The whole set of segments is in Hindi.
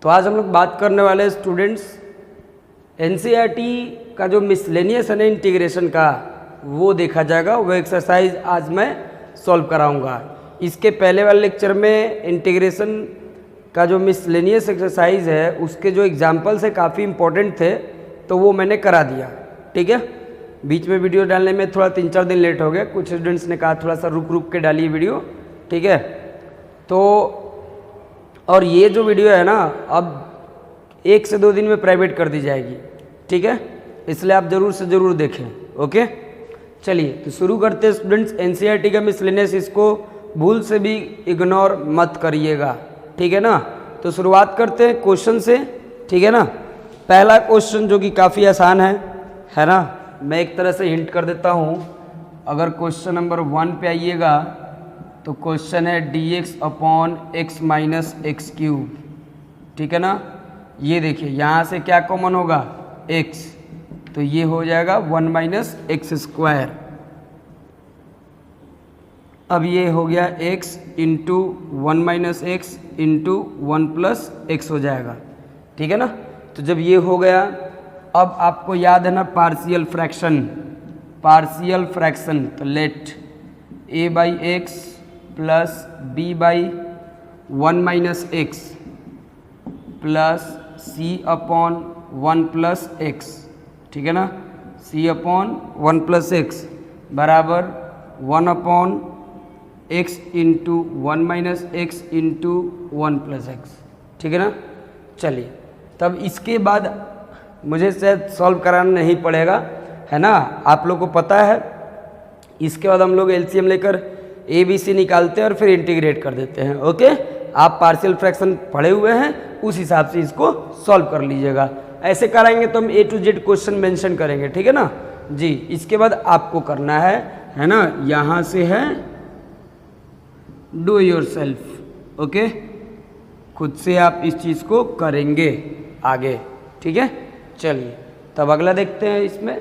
तो आज हम लोग बात करने वाले स्टूडेंट्स एनसीईआरटी का जो मिसलेनियस है ना इंटीग्रेशन का, वो देखा जाएगा। वो एक्सरसाइज आज मैं सॉल्व कराऊंगा। इसके पहले वाले लेक्चर में इंटीग्रेशन का जो मिसलेनियस एक्सरसाइज है उसके जो एग्जाम्पल्स है काफ़ी इंपॉर्टेंट थे, तो वो मैंने करा दिया। ठीक है, बीच में वीडियो डालने में थोड़ा 3-4 दिन लेट हो गया। कुछ स्टूडेंट्स ने कहा थोड़ा सा रुक रुक के डालिए वीडियो। ठीक है, तो और ये जो वीडियो है ना अब 1 से 2 दिन में प्राइवेट कर दी जाएगी। ठीक है, इसलिए आप ज़रूर से ज़रूर देखें। ओके, चलिए तो शुरू करते हैं स्टूडेंट्स। एनसीईआरटी का मिसलेनियस, इसको भूल से भी इग्नोर मत करिएगा। ठीक है ना, तो शुरुआत करते हैं क्वेश्चन से। ठीक है ना, पहला क्वेश्चन जो कि काफ़ी आसान है ना। मैं एक तरह से हिंट कर देता हूँ। अगर क्वेश्चन नंबर 1 पे आइएगा तो क्वेश्चन है dx upon x minus x cube. ठीक है ना, ये देखिए यहाँ से क्या कॉमन होगा, x, तो ये हो जाएगा 1 माइनस एक्स स्क्वायर। अब ये हो गया x into 1 minus x into 1 plus x हो जाएगा। ठीक है ना, तो जब ये हो गया, अब आपको याद है ना पार्शियल फ्रैक्शन, तो let a by x plus b by 1 minus x plus c upon 1 plus x. ठीक है ना, c अपॉन 1 प्लस एक्स बराबर 1 upon x into 1 minus x into 1 plus x. ठीक है ना, चलिए तब इसके बाद मुझे शायद सॉल्व कराना नहीं पड़ेगा, है ना, आप लोग को पता है। इसके बाद हम लोग एलसीएम लेकर ABC निकालते हैं और फिर इंटीग्रेट कर देते हैं। ओके, आप पार्शियल फ्रैक्शन पढ़े हुए हैं, उस हिसाब से इसको सॉल्व कर लीजिएगा। ऐसे कराएंगे तो हम A to Z question mention करेंगे। ठीक है ना जी। इसके बाद आपको करना है ना, यहाँ से है डू योर सेल्फ। ओके, खुद से आप इस चीज़ को करेंगे आगे। ठीक है, चलिए तब अगला देखते हैं। इसमें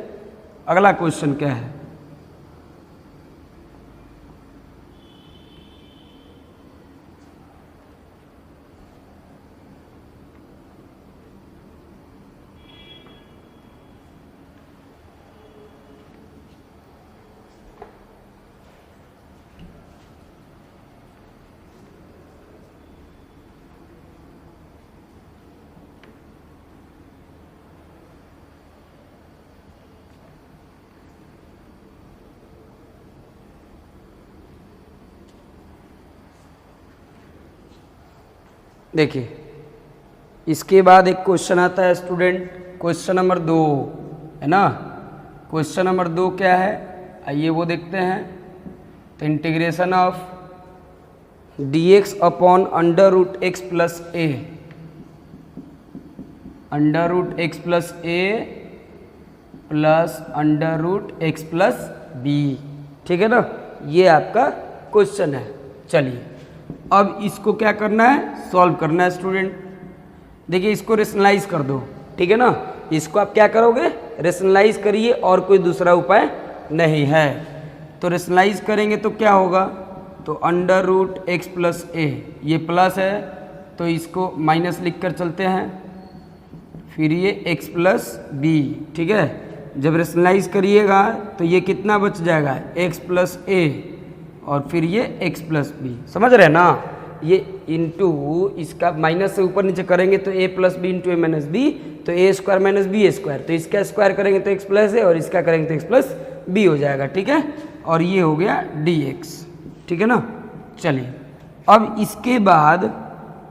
अगला क्वेश्चन क्या है। देखिए, इसके बाद एक क्वेश्चन आता है स्टूडेंट, क्वेश्चन नंबर 2 है ना। क्वेश्चन नंबर 2 क्या है, आइए वो देखते हैं। तो integration of dx upon under root x plus a, under root x plus a plus under root x plus B. ठीक है ना, ये आपका क्वेश्चन है। चलिए अब इसको क्या करना है, सॉल्व करना है स्टूडेंट। देखिए इसको रेशनलाइज कर दो। ठीक है ना, इसको आप क्या करोगे, रेशनलाइज करिए, और कोई दूसरा उपाय नहीं है। तो रेशनलाइज करेंगे तो क्या होगा, तो अंडर रूट एक्स प्लस ए, ये प्लस है तो इसको माइनस लिख कर चलते हैं, फिर ये एक्स प्लस बी। ठीक है, जब रेशनलाइज करिएगा तो ये कितना बच जाएगा, एक्स प्लस ए, और फिर ये x प्लस बी। समझ रहे हैं ना, ये इंटू इसका माइनस से ऊपर नीचे करेंगे तो a plus b into a minus b, तो a square minus B square, तो इसका स्क्वायर करेंगे तो x प्लस है और इसका करेंगे तो x प्लस बी हो जाएगा। ठीक है, और ये हो गया dx। ठीक है ना, चलिए अब इसके बाद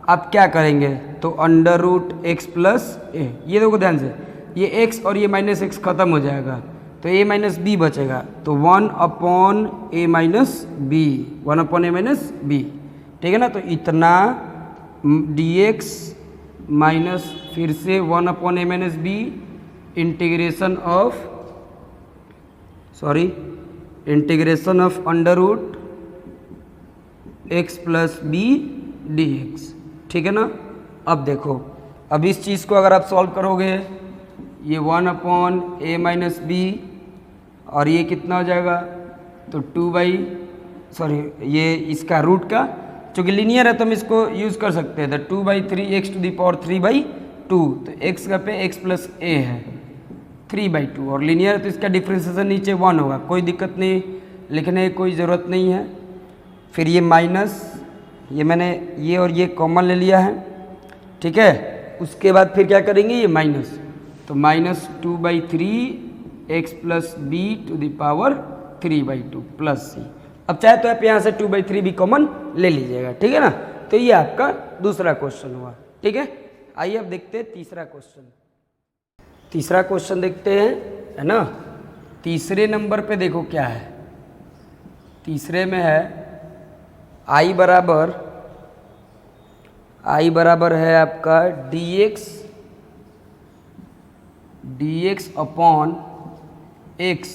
आप क्या करेंगे, तो अंडर रूट एक्स प्लस ए, ये देखो ध्यान से, ये x और ये माइनस एक्स खत्म हो जाएगा तो a माइनस बी बचेगा, तो 1 upon a minus B, 1 upon a minus b. ठीक है ना, तो इतना dx माइनस फिर से 1 upon a minus b integration of under root x plus B D x. ठीक है ना, अब देखो, अब इस चीज़ को अगर आप सॉल्व करोगे, ये 1 अपॉन ए माइनस बी और ये कितना हो जाएगा, तो 2 बाई ये इसका रूट का चूंकि लीनियर है तो हम इसको यूज़ कर सकते हैं, द 2/3 x⁴ तो x का पे x प्लस a है 3/2 और लीनियर है तो इसका डिफ्रेंसिएशन नीचे 1 होगा, कोई दिक्कत नहीं, लिखने की कोई ज़रूरत नहीं है। फिर ये माइनस, ये मैंने ये और ये कॉमन ले लिया है, ठीक है। उसके बाद फिर क्या करेंगे, ये माइनस, तो -2/3 x plus b⁴ 3/2 plus c। अब चाहे तो आप यहाँ से 2/3 भी कॉमन ले लीजिएगा, ठीक है ना। तो ये आपका दूसरा क्वेश्चन हुआ, ठीक है। आइए अब देखते हैं तीसरा क्वेश्चन। तीसरा क्वेश्चन देखते हैं, है ना। तीसरे नंबर पे देखो क्या है, तीसरे में है i बराबर है आपका dx upon x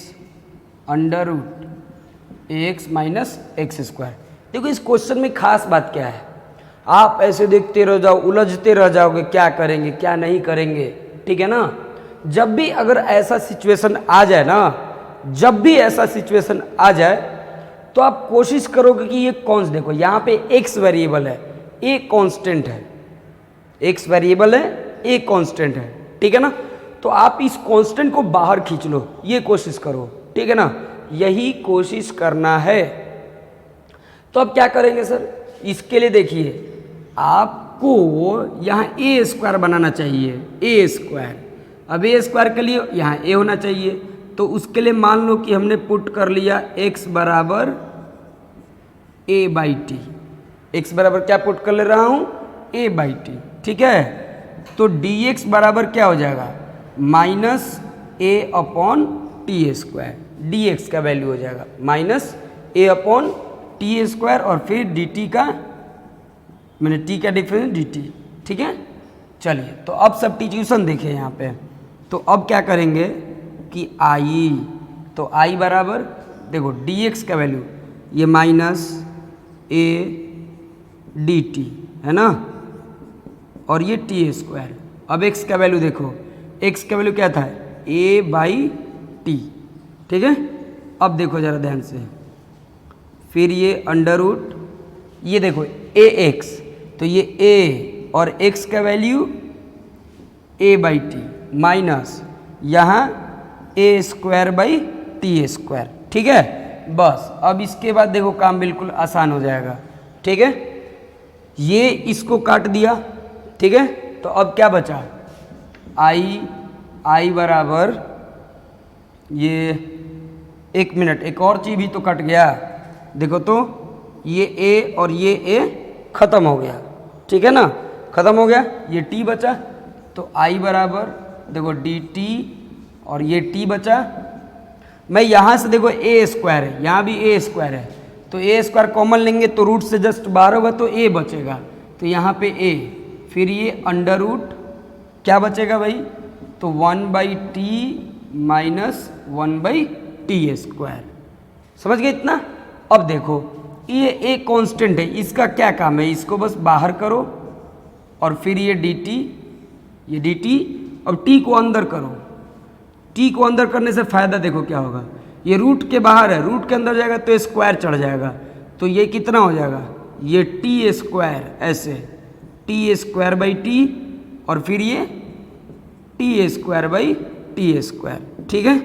√ax minus x²। देखो इस क्वेश्चन में खास बात क्या है, आप ऐसे देखते रह जाओ, उलझते रह जाओगे, क्या करेंगे क्या नहीं करेंगे, ठीक है ना। जब भी अगर ऐसा सिचुएशन आ जाए ना, जब भी ऐसा सिचुएशन आ जाए तो आप कोशिश करोगे कि ये कौन सा, देखो यहाँ पे x वेरिएबल है, a कांस्टेंट है, x वेरिएबल है, a कांस्टेंट है, ठीक है ना। तो आप इस कांस्टेंट को बाहर खींच लो, ये कोशिश करो, ठीक है ना, यही कोशिश करना है। तो अब क्या करेंगे सर, इसके लिए देखिए आपको यहाँ a² बनाना चाहिए, a²। अब a² के लिए यहाँ a होना चाहिए, तो उसके लिए मान लो कि हमने पुट कर लिया x बराबर a/t। x बराबर क्या पुट कर ले रहा हूँ, a/t, ठीक है। तो dx बराबर क्या हो जाएगा, -a/t², dx का वैल्यू हो जाएगा -a/t² और फिर dt का, मैंने t का डिफरेंस dt, ठीक है। चलिए तो अब सब्स्टिट्यूशन देखें यहाँ पे, तो अब क्या करेंगे कि i, तो i बराबर देखो dx का वैल्यू ये -a/dt है ना, और ये t²। अब x का वैल्यू देखो, x का वैल्यू क्या था, a/t, ठीक है। अब देखो ज़रा ध्यान से, फिर ये अंडर रूट, ये देखो ax, तो ये a और x का वैल्यू a/t माइनस यहाँ a²/t², ठीक है। बस अब इसके बाद देखो काम बिल्कुल आसान हो जाएगा, ठीक है। ये इसको काट दिया, ठीक है। तो अब क्या बचा, i बराबर, ये एक मिनट, एक और चीज़ भी तो कट गया, देखो तो ये a और ये a ख़त्म हो गया, ठीक है ना, ख़त्म हो गया, ये t बचा। तो i बराबर देखो dt और ये t बचा। मैं यहाँ से देखो a² है, यहाँ भी a² है, तो a² कॉमन लेंगे तो रूट से जस्ट बाहर होगा तो a बचेगा, तो यहाँ पे a, फिर ये अंडर रूट क्या बचेगा भाई, तो 1/t माइनस 1/t²। समझ गए इतना। अब देखो ये a कांस्टेंट है, इसका क्या काम है, इसको बस बाहर करो और फिर ये dt, ये dt, अब t को अंदर करो, t को अंदर करने से फ़ायदा देखो क्या होगा, ये रूट के बाहर है, रूट के अंदर जाएगा तो स्क्वायर चढ़ जाएगा, तो ये कितना हो जाएगा, ये t², ऐसे t²/t और फिर ये t²/t², ठीक है।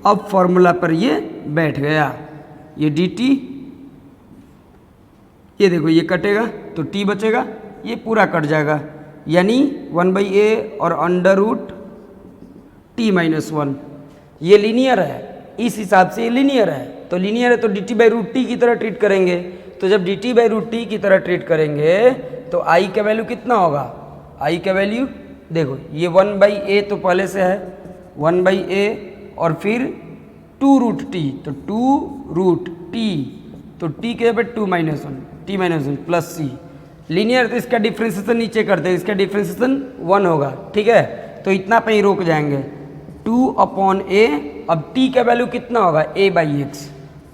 अब फॉर्मूला पर ये बैठ गया, ये dt, ये देखो ये कटेगा तो t बचेगा, ये पूरा कट जाएगा, यानी 1/a और अंडर रूट t-1। ये लीनियर है, इस हिसाब से ये लीनियर है, तो लीनियर है तो dt/√t की तरह ट्रीट करेंगे। तो जब dt/√t की तरह ट्रीट करेंगे तो i का वैल्यू कितना होगा, i का वैल्यू देखो ये 1/a तो पहले से है, 1/a और फिर 2√t, तो 2√t, तो t के पे 2-1 t-1 प्लस c। लीनियर तो इसका डिफ्रेंसिएशन नीचे करते हैं, इसका डिफ्रेंसिएशन 1 होगा, ठीक है। तो इतना पे ही रोक जाएंगे, 2/a, अब t का वैल्यू कितना होगा, a/x,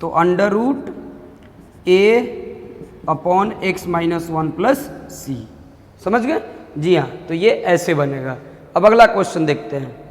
तो under root a/x-1 plus c। समझ गए जी, हाँ। तो ये ऐसे बनेगा। अब अगला क्वेश्चन देखते हैं।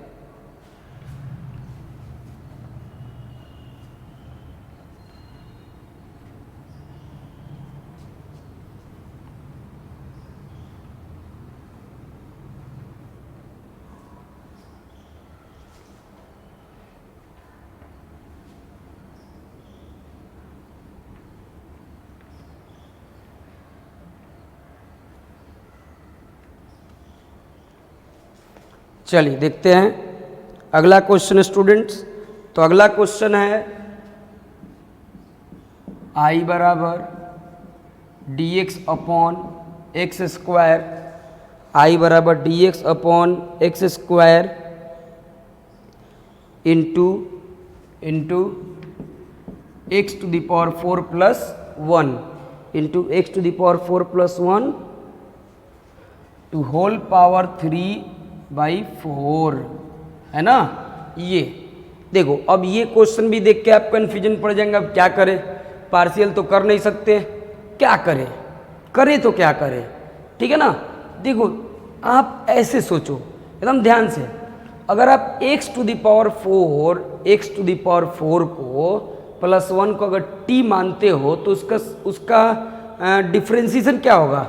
चलिए देखते हैं अगला क्वेश्चन स्टूडेंट्स। तो अगला क्वेश्चन है I बराबर dx upon x square, I बराबर dx upon x square into x to the power 4 plus 1 into x to the power 4 plus 1 to whole power 3/4 है ना। ये देखो, अब ये क्वेश्चन भी देख के आप कन्फ्यूजन पड़ जाएंगे। अब क्या करें, पार्शियल तो कर नहीं सकते, क्या करें, करें तो क्या करें, ठीक है ना। देखो आप ऐसे सोचो एकदम ध्यान से, अगर आप x टू द पावर 4 को प्लस 1 को अगर t मानते हो तो उसका डिफ्रेंसिएशन क्या होगा,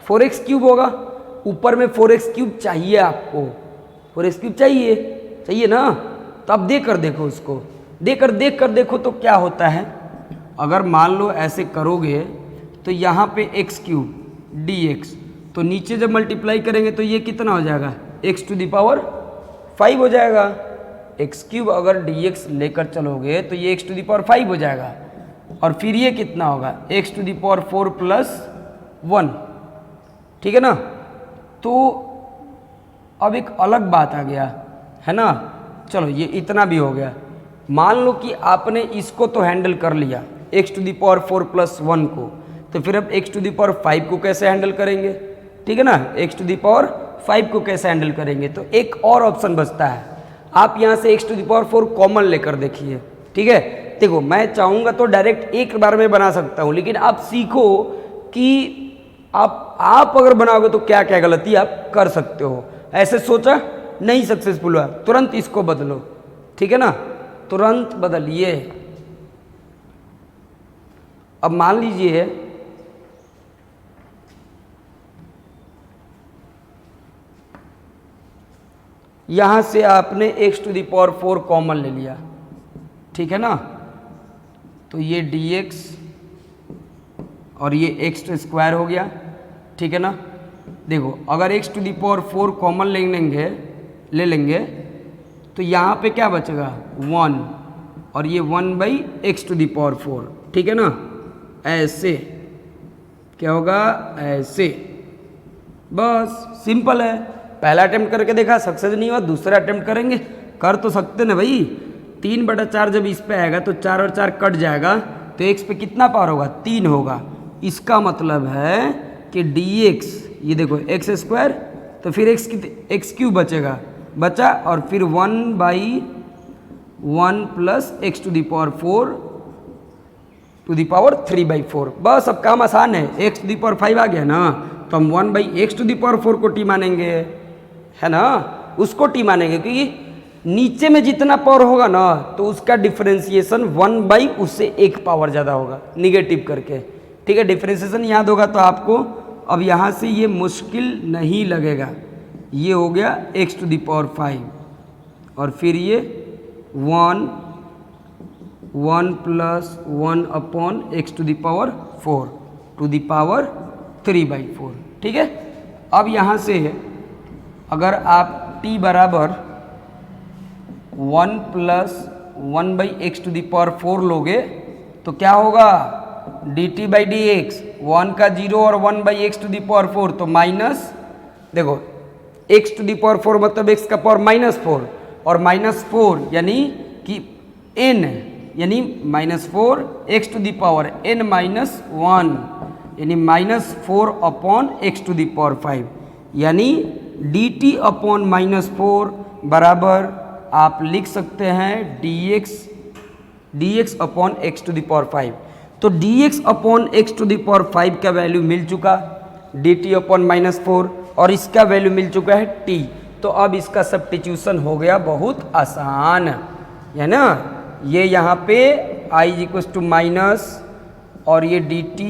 4x क्यूब होगा। ऊपर में 4x क्यूब चाहिए आपको, 4x क्यूब चाहिए ना। तो अब देख कर देखो, उसको देख कर देखो तो क्या होता है। अगर मान लो ऐसे करोगे तो यहाँ पे x क्यूब dx, तो नीचे जब मल्टीप्लाई करेंगे तो ये कितना हो जाएगा, x टू द पावर 5 हो जाएगा। x क्यूब अगर dx लेकर चलोगे तो ये x टू द पावर 5 हो जाएगा, और फिर ये कितना होगा, x to the power 4 plus 1, ठीक है ना। तो अब एक अलग बात आ गया है ना। चलो ये इतना भी हो गया। मान लो कि आपने इसको तो हैंडल कर लिया x to the power 4 plus 1 को, तो फिर अब x टू द पावर 5 को कैसे हैंडल करेंगे, ठीक है ना। x टू द पावर 5 को कैसे हैंडल करेंगे, तो एक और ऑप्शन बचता है। आप यहाँ से x to the power 4 common लेकर देखिए, ठीक है। देखो मैं चाहूँगा तो डायरेक्ट एक बार में बना सकता हूँ, लेकिन आप सीखो कि आप अगर बनाओगे तो क्या क्या गलती आप कर सकते हो। ऐसे सोचा नहीं सक्सेसफुल हुआ, तुरंत इसको बदलो, ठीक है ना, तुरंत बदलिए। अब मान लीजिए यहां से आपने x to the power 4 common ले लिया, ठीक है ना। तो ये dx और ये एक्स स्क्वायर हो गया, ठीक है ना। देखो अगर x to the power 4 common ले लेंगे तो यहाँ पे क्या बचेगा, 1, और ये 1/x टू द पावर 4, ठीक है ना। ऐसे क्या होगा, ऐसे, बस सिंपल है। पहला अटेम्प्ट करके देखा, सक्सेस नहीं हुआ, दूसरा अटेम्प्ट करेंगे, कर तो सकते ना भाई। 3/4 जब इस पे आएगा तो 4 और 4 कट जाएगा, तो x पे कितना पावर होगा, 3 होगा। इसका मतलब है कि dx, ये देखो एक्स स्क्वायर, तो फिर एक्स क्यूब बचा, और फिर 1/1 plus x to the power 4 to the power 3/4। बस अब काम आसान है, एक्स टू द पावर 5 आ गया ना, तो हम 1/x टू द पावर 4 को टी मानेंगे, है ना, उसको टी मानेंगे, क्योंकि नीचे में जितना पावर होगा ना तो उसका डिफरेंशिएशन 1/ उससे एक पावर ज़्यादा होगा, निगेटिव करके, ठीक है। डिफरेंशिएशन याद होगा तो आपको अब यहाँ से ये मुश्किल नहीं लगेगा। ये हो गया x टू द पावर 5, और फिर ये 1 plus 1 upon x to the power 4 to the power 3/4, ठीक है। अब यहाँ से अगर आप t बराबर 1 plus 1/x to the power 4 लोगे तो क्या होगा, dt/dx, 1 का 0 और 1/x टू द पावर 4, तो माइनस, देखो x टू द पावर 4 मतलब x का पावर -4, और -4 यानी कि n, यानी -4 x to the power n-1, यानी -4 upon x to the power 5, यानी dt अपॉन -4 बराबर आप लिख सकते हैं dx upon x to the power 5। तो dx upon x to the power 5 का वैल्यू मिल चुका, dt अपॉन -4, और इसका वैल्यू मिल चुका है t। तो अब इसका सब्स्टिट्यूशन हो गया बहुत आसान, है ना। ये यहाँ पे i इक्वल्स टू माइनस, और ये dt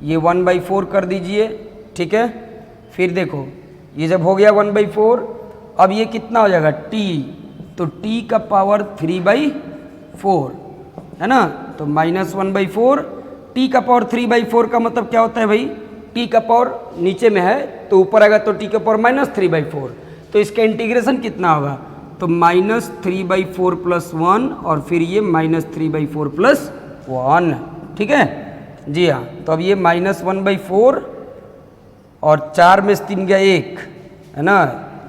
ये 1/4 कर दीजिए, ठीक है। फिर देखो ये जब हो गया 1/4, अब ये कितना हो जाएगा t, तो t का पावर 3/4, है ना। तो -1/4, t का पावर 3/4 का मतलब क्या होता है भाई, t का पावर नीचे में है तो ऊपर आएगा तो t का पावर -3/4, तो इसका इंटीग्रेशन कितना होगा, तो -3/4 + 1 और फिर ये -3/4 + 1, ठीक है जी हाँ। तो अब ये -1/4 और 4 में से 3 गया 1 है ना,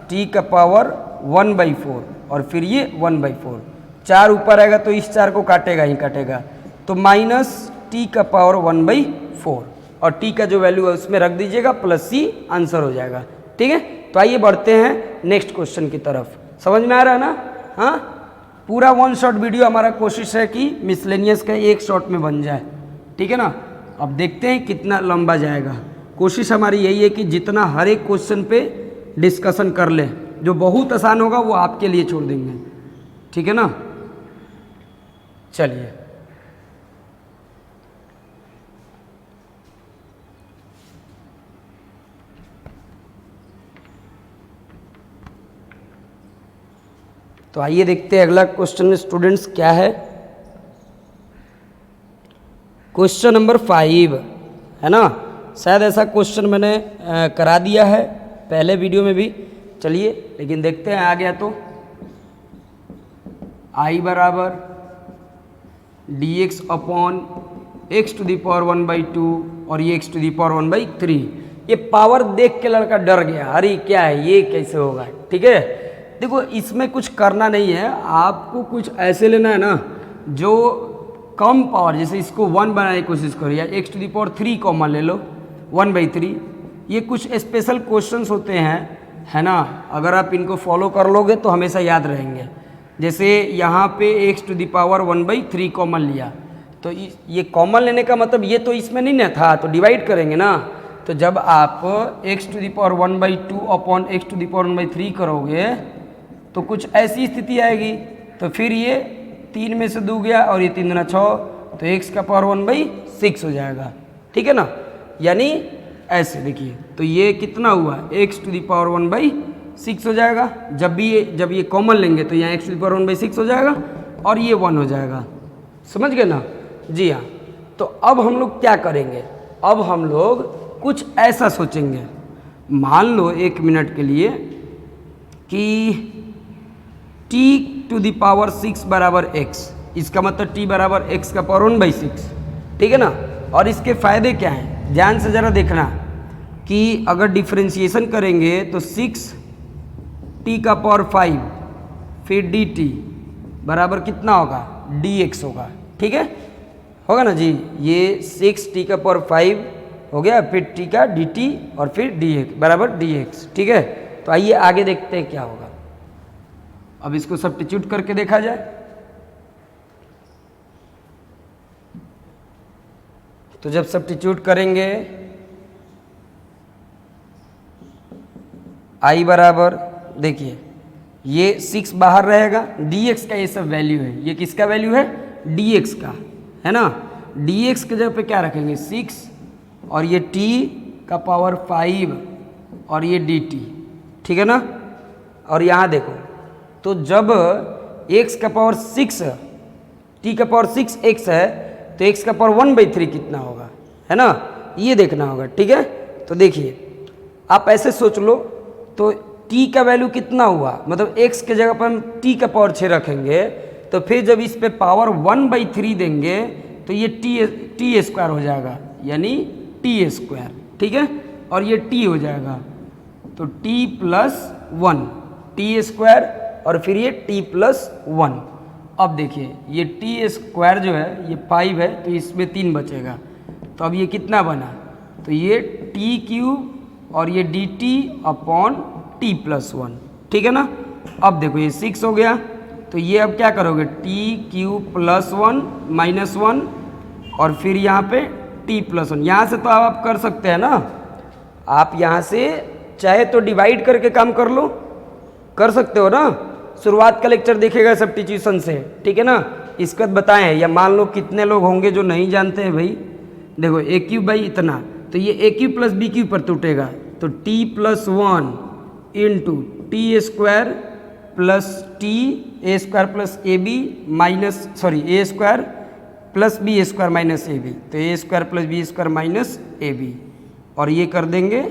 t का पावर 1/4 और फिर ये 1/4, 4 ऊपर आएगा तो इस 4 को काटेगा ही काटेगा, तो -t का पावर 1/4 और t का जो वैल्यू है उसमें रख दीजिएगा +c, आंसर हो जाएगा, ठीक है। तो आइए बढ़ते हैं नेक्स्ट क्वेश्चन की तरफ। समझ में आ रहा है ना, हाँ पूरा 1 शॉट वीडियो हमारा कोशिश है कि मिसलेनियस का 1 शॉट में बन जाए, ठीक है ना। अब देखते हैं कितना लंबा जाएगा। कोशिश हमारी यही है कि जितना हर एक क्वेश्चन पे डिस्कशन कर ले, जो बहुत आसान होगा वो आपके लिए छोड़ देंगे, ठीक है ना। चलिए तो आइए देखते हैं अगला क्वेश्चन स्टूडेंट्स क्या है। क्वेश्चन नंबर 5 है ना, शायद ऐसा क्वेश्चन मैंने करा दिया है पहले वीडियो में भी, चलिए लेकिन देखते हैं आ गया तो। I बराबर dx अपॉन x⁴ और ये x⁴ ये पावर देख के लड़का डर गया, अरे क्या है ये कैसे होगा, ठीक है। देखो इसमें कुछ करना नहीं है, आपको कुछ ऐसे लेना है ना जो कम पावर, जैसे इसको 1 बनाने की कोशिश करो या x⁴ कॉमन ले लो 1/3, ये कुछ स्पेशल क्वेश्चंस होते हैं है ना, अगर आप इनको फॉलो कर लोगे तो हमेशा याद रहेंगे। जैसे यहाँ पे x⁴ कॉमन लिया, तो ये कॉमन लेने का मतलब ये तो इसमें नहीं ना था, तो डिवाइड करेंगे ना। तो जब आप x⁴ अपॉन x⁴ करोगे तो कुछ ऐसी स्थिति आएगी, तो फिर ये 3 में से 2 गया और ये 3 दूना 6, तो x⁴ हो जाएगा, ठीक है ना। यानी ऐसे देखिए, तो ये कितना हुआ x⁴ हो जाएगा। जब ये कॉमन लेंगे तो यहाँ x⁴ हो जाएगा और ये 1 हो जाएगा, समझ गए ना जी हाँ। तो अब हम लोग क्या करेंगे, अब हम लोग कुछ ऐसा सोचेंगे, मान लो 1 मिनट के लिए कि t⁶ बराबर x, इसका मतलब t बराबर x⁴ ठीक है ना। और इसके फायदे क्या हैं, ध्यान से ज़रा देखना कि अगर डिफ्रेंशिएशन करेंगे तो 6t⁵ फिर dt बराबर कितना होगा, dx होगा, ठीक है, होगा ना जी। ये 6t⁵ हो गया, फिर t का dt और फिर dx बराबर dx, ठीक है। तो आइए आगे देखते हैं क्या होगा। अब इसको सब्स्टिट्यूट करके देखा जाए, तो जब सब्स्टिट्यूट करेंगे I बराबर, देखिए ये 6 बाहर रहेगा, dx का ये सब वैल्यू है, ये किसका वैल्यू है, dx का, है ना। dx के जगह पे क्या रखेंगे 6 और ये t⁵ और ये dt, ठीक है ना। और यहाँ देखो, तो जब x⁴ t⁵ x है तो x⁴ कितना होगा, है ना, ये देखना होगा, ठीक है। तो देखिए आप ऐसे सोच लो, तो t का वैल्यू कितना हुआ, मतलब x के जगह पर हम t⁶ रखेंगे, तो फिर जब इस पे पावर 1/3 देंगे तो ये t² हो जाएगा, यानी t², ठीक है। और ये t हो जाएगा, तो t+1 t² और फिर ये t+1। अब देखिए ये t² जो है ये 5 है, तो इसमें 3 बचेगा, तो अब ये कितना बना, तो ये t³ और ये dt अपॉन t+1, ठीक है ना। अब देखो ये 6 हो गया, तो ये अब क्या करोगे t³ +1 -1 और फिर यहाँ पे t+1, यहाँ से तो आप कर सकते हैं ना, आप यहाँ से चाहे तो डिवाइड करके काम कर लो, कर सकते हो ना। शुरुआत का लेक्चर देखेगा सब्स्टिट्यूशन से, ठीक है ना, इसके बाद बताएं। या मान लो कितने लोग होंगे जो नहीं जानते हैं भाई, देखो a³ इतना, तो ये a³ + b³ पर टूटेगा, तो t+1 into t² plus t a² plus ab minus a² plus b² minus ab, तो a² plus b² minus ab, और ये कर देंगे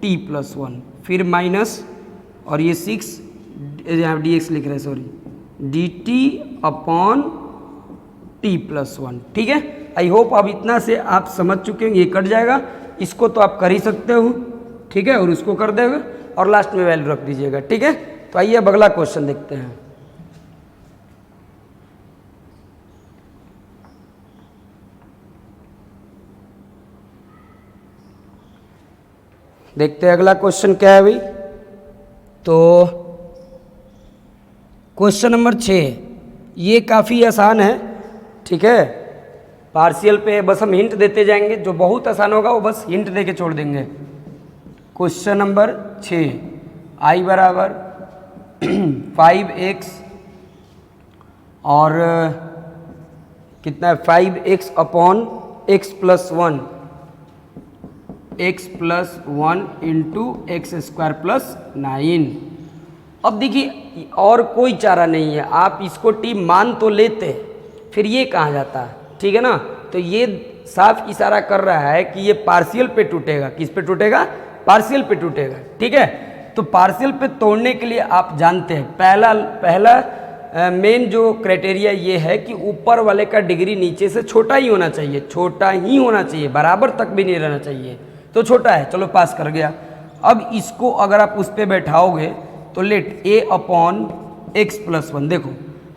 t+1, फिर माइनस और ये 6 यहाँ dx लिख रहे हैं, sorry, dt upon t plus 1। ठीक है, आई होप अब इतना से आप समझ चुके हैं। ये कट जाएगा, इसको तो आप कर ही सकते हो, ठीक है, और उसको कर देगा और लास्ट में वैल्यू रख दीजिएगा। ठीक है, तो आइए अब अगला क्वेश्चन देखते हैं। देखते हैं अगला क्वेश्चन क्या है भाई। तो क्वेश्चन नंबर 6, ये काफ़ी आसान है। ठीक है, पार्शियल पे बस हम हिंट देते जाएंगे, जो बहुत आसान होगा वो बस हिंट दे के छोड़ देंगे। क्वेश्चन नंबर 6, आई बराबर 5x और कितना है 5x upon x plus 1, x plus 1 into x square plus 9। अब देखिए और कोई चारा नहीं है, आप इसको टी मान तो लेते, फिर ये कहाँ जाता है, ठीक है ना। तो ये साफ इशारा कर रहा है कि ये पार्शियल पे टूटेगा। किस पे टूटेगा? पार्शियल पे टूटेगा। ठीक है, तो पार्शियल पे तोड़ने के लिए आप जानते हैं पहला मेन जो क्राइटेरिया ये है कि ऊपर वाले का डिग्री नीचे से छोटा ही होना चाहिए, छोटा ही होना चाहिए, बराबर तक भी नहीं रहना चाहिए। तो छोटा है, चलो पास कर गया। अब इसको अगर आप उस पर बैठाओगे तो let a upon x plus 1, देखो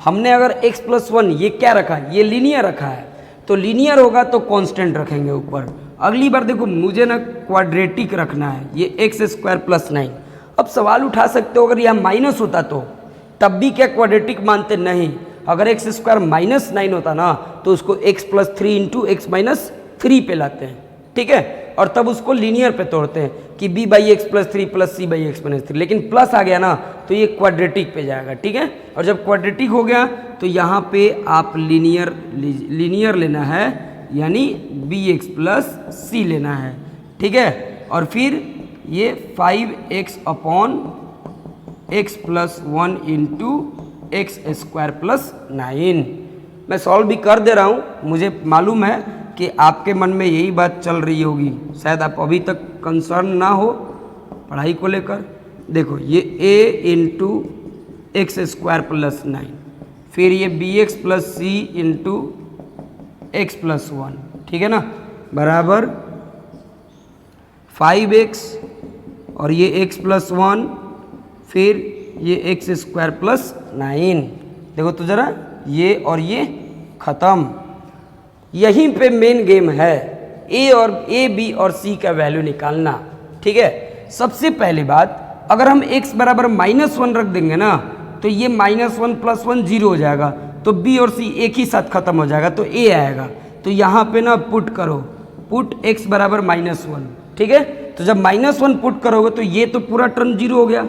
हमने अगर x प्लस 1 ये क्या रखा है, ये लीनियर रखा है, तो लीनियर होगा तो कांस्टेंट रखेंगे ऊपर। अगली बार देखो मुझे ना क्वाड्रेटिक रखना है, ये एक्स स्क्वायर प्लस 9। अब सवाल उठा सकते हो अगर यह माइनस होता तो तब भी क्या क्वाड्रेटिक मानते? नहीं, अगर एक्स स्क्वायर माइनस 9 होता ना तो उसको x plus 3 into x minus 3 पे लाते हैं। ठीक है, और तब उसको लीनियर पे तोड़ते हैं कि b by x plus 3 plus c by x minus 3, लेकिन प्लस आ गया ना तो ये क्वाड्रेटिक पे जाएगा। ठीक है, और जब क्वाड्रेटिक हो गया तो यहाँ पे आप लीनियर लेना है, यानी bx प्लस c लेना है। ठीक है, और फिर ये 5x upon x plus 1 into x square plus 9। मैं सॉल्व भी कर दे रहा हूँ, मुझे मालूम है कि आपके मन में यही बात चल रही होगी, शायद आप अभी तक कंसर्न ना हो पढ़ाई को लेकर। देखो ये a into x square plus 9, फिर ये bx plus c into x plus 1, ठीक है ना, बराबर 5x और ये x प्लस 1, फिर ये एक्स स्क्वायर प्लस 9। देखो तो ज़रा ये और ये ख़त्म। यहीं पे मेन गेम है, a b और c का वैल्यू निकालना। ठीक है, सबसे पहली बात अगर हम x बराबर -1 रख देंगे ना तो ये -1 प्लस 1 0 हो जाएगा, तो b और c एक ही साथ खत्म हो जाएगा, तो a आएगा। तो यहाँ पे ना पुट करो, पुट x बराबर -1। ठीक है, तो जब -1 पुट करोगे तो ये तो पूरा टर्म 0 हो गया।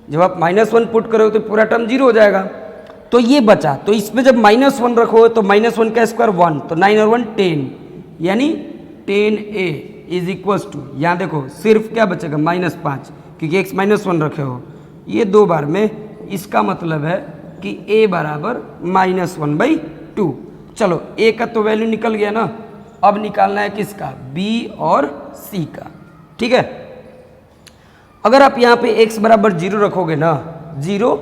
जब आप -1 पुट करोगे तो पूरा टर्म 0 हो जाएगा, तो ये बचा। तो इसमें जब -1 रखोगे तो -1 का स्क्वायर 1, तो 9 और 1 10, यानी 10a इज इक्वल्स टू, यहाँ देखो सिर्फ क्या बचेगा -5, क्योंकि x -1 रखे हो ये 2 बार में, इसका मतलब है कि a बराबर -1/2। चलो a का तो वैल्यू निकल गया ना, अब निकालना है किसका? b और c का। ठीक है, अगर आप यहाँ पे x बराबर 0 रखोगे ना, 0,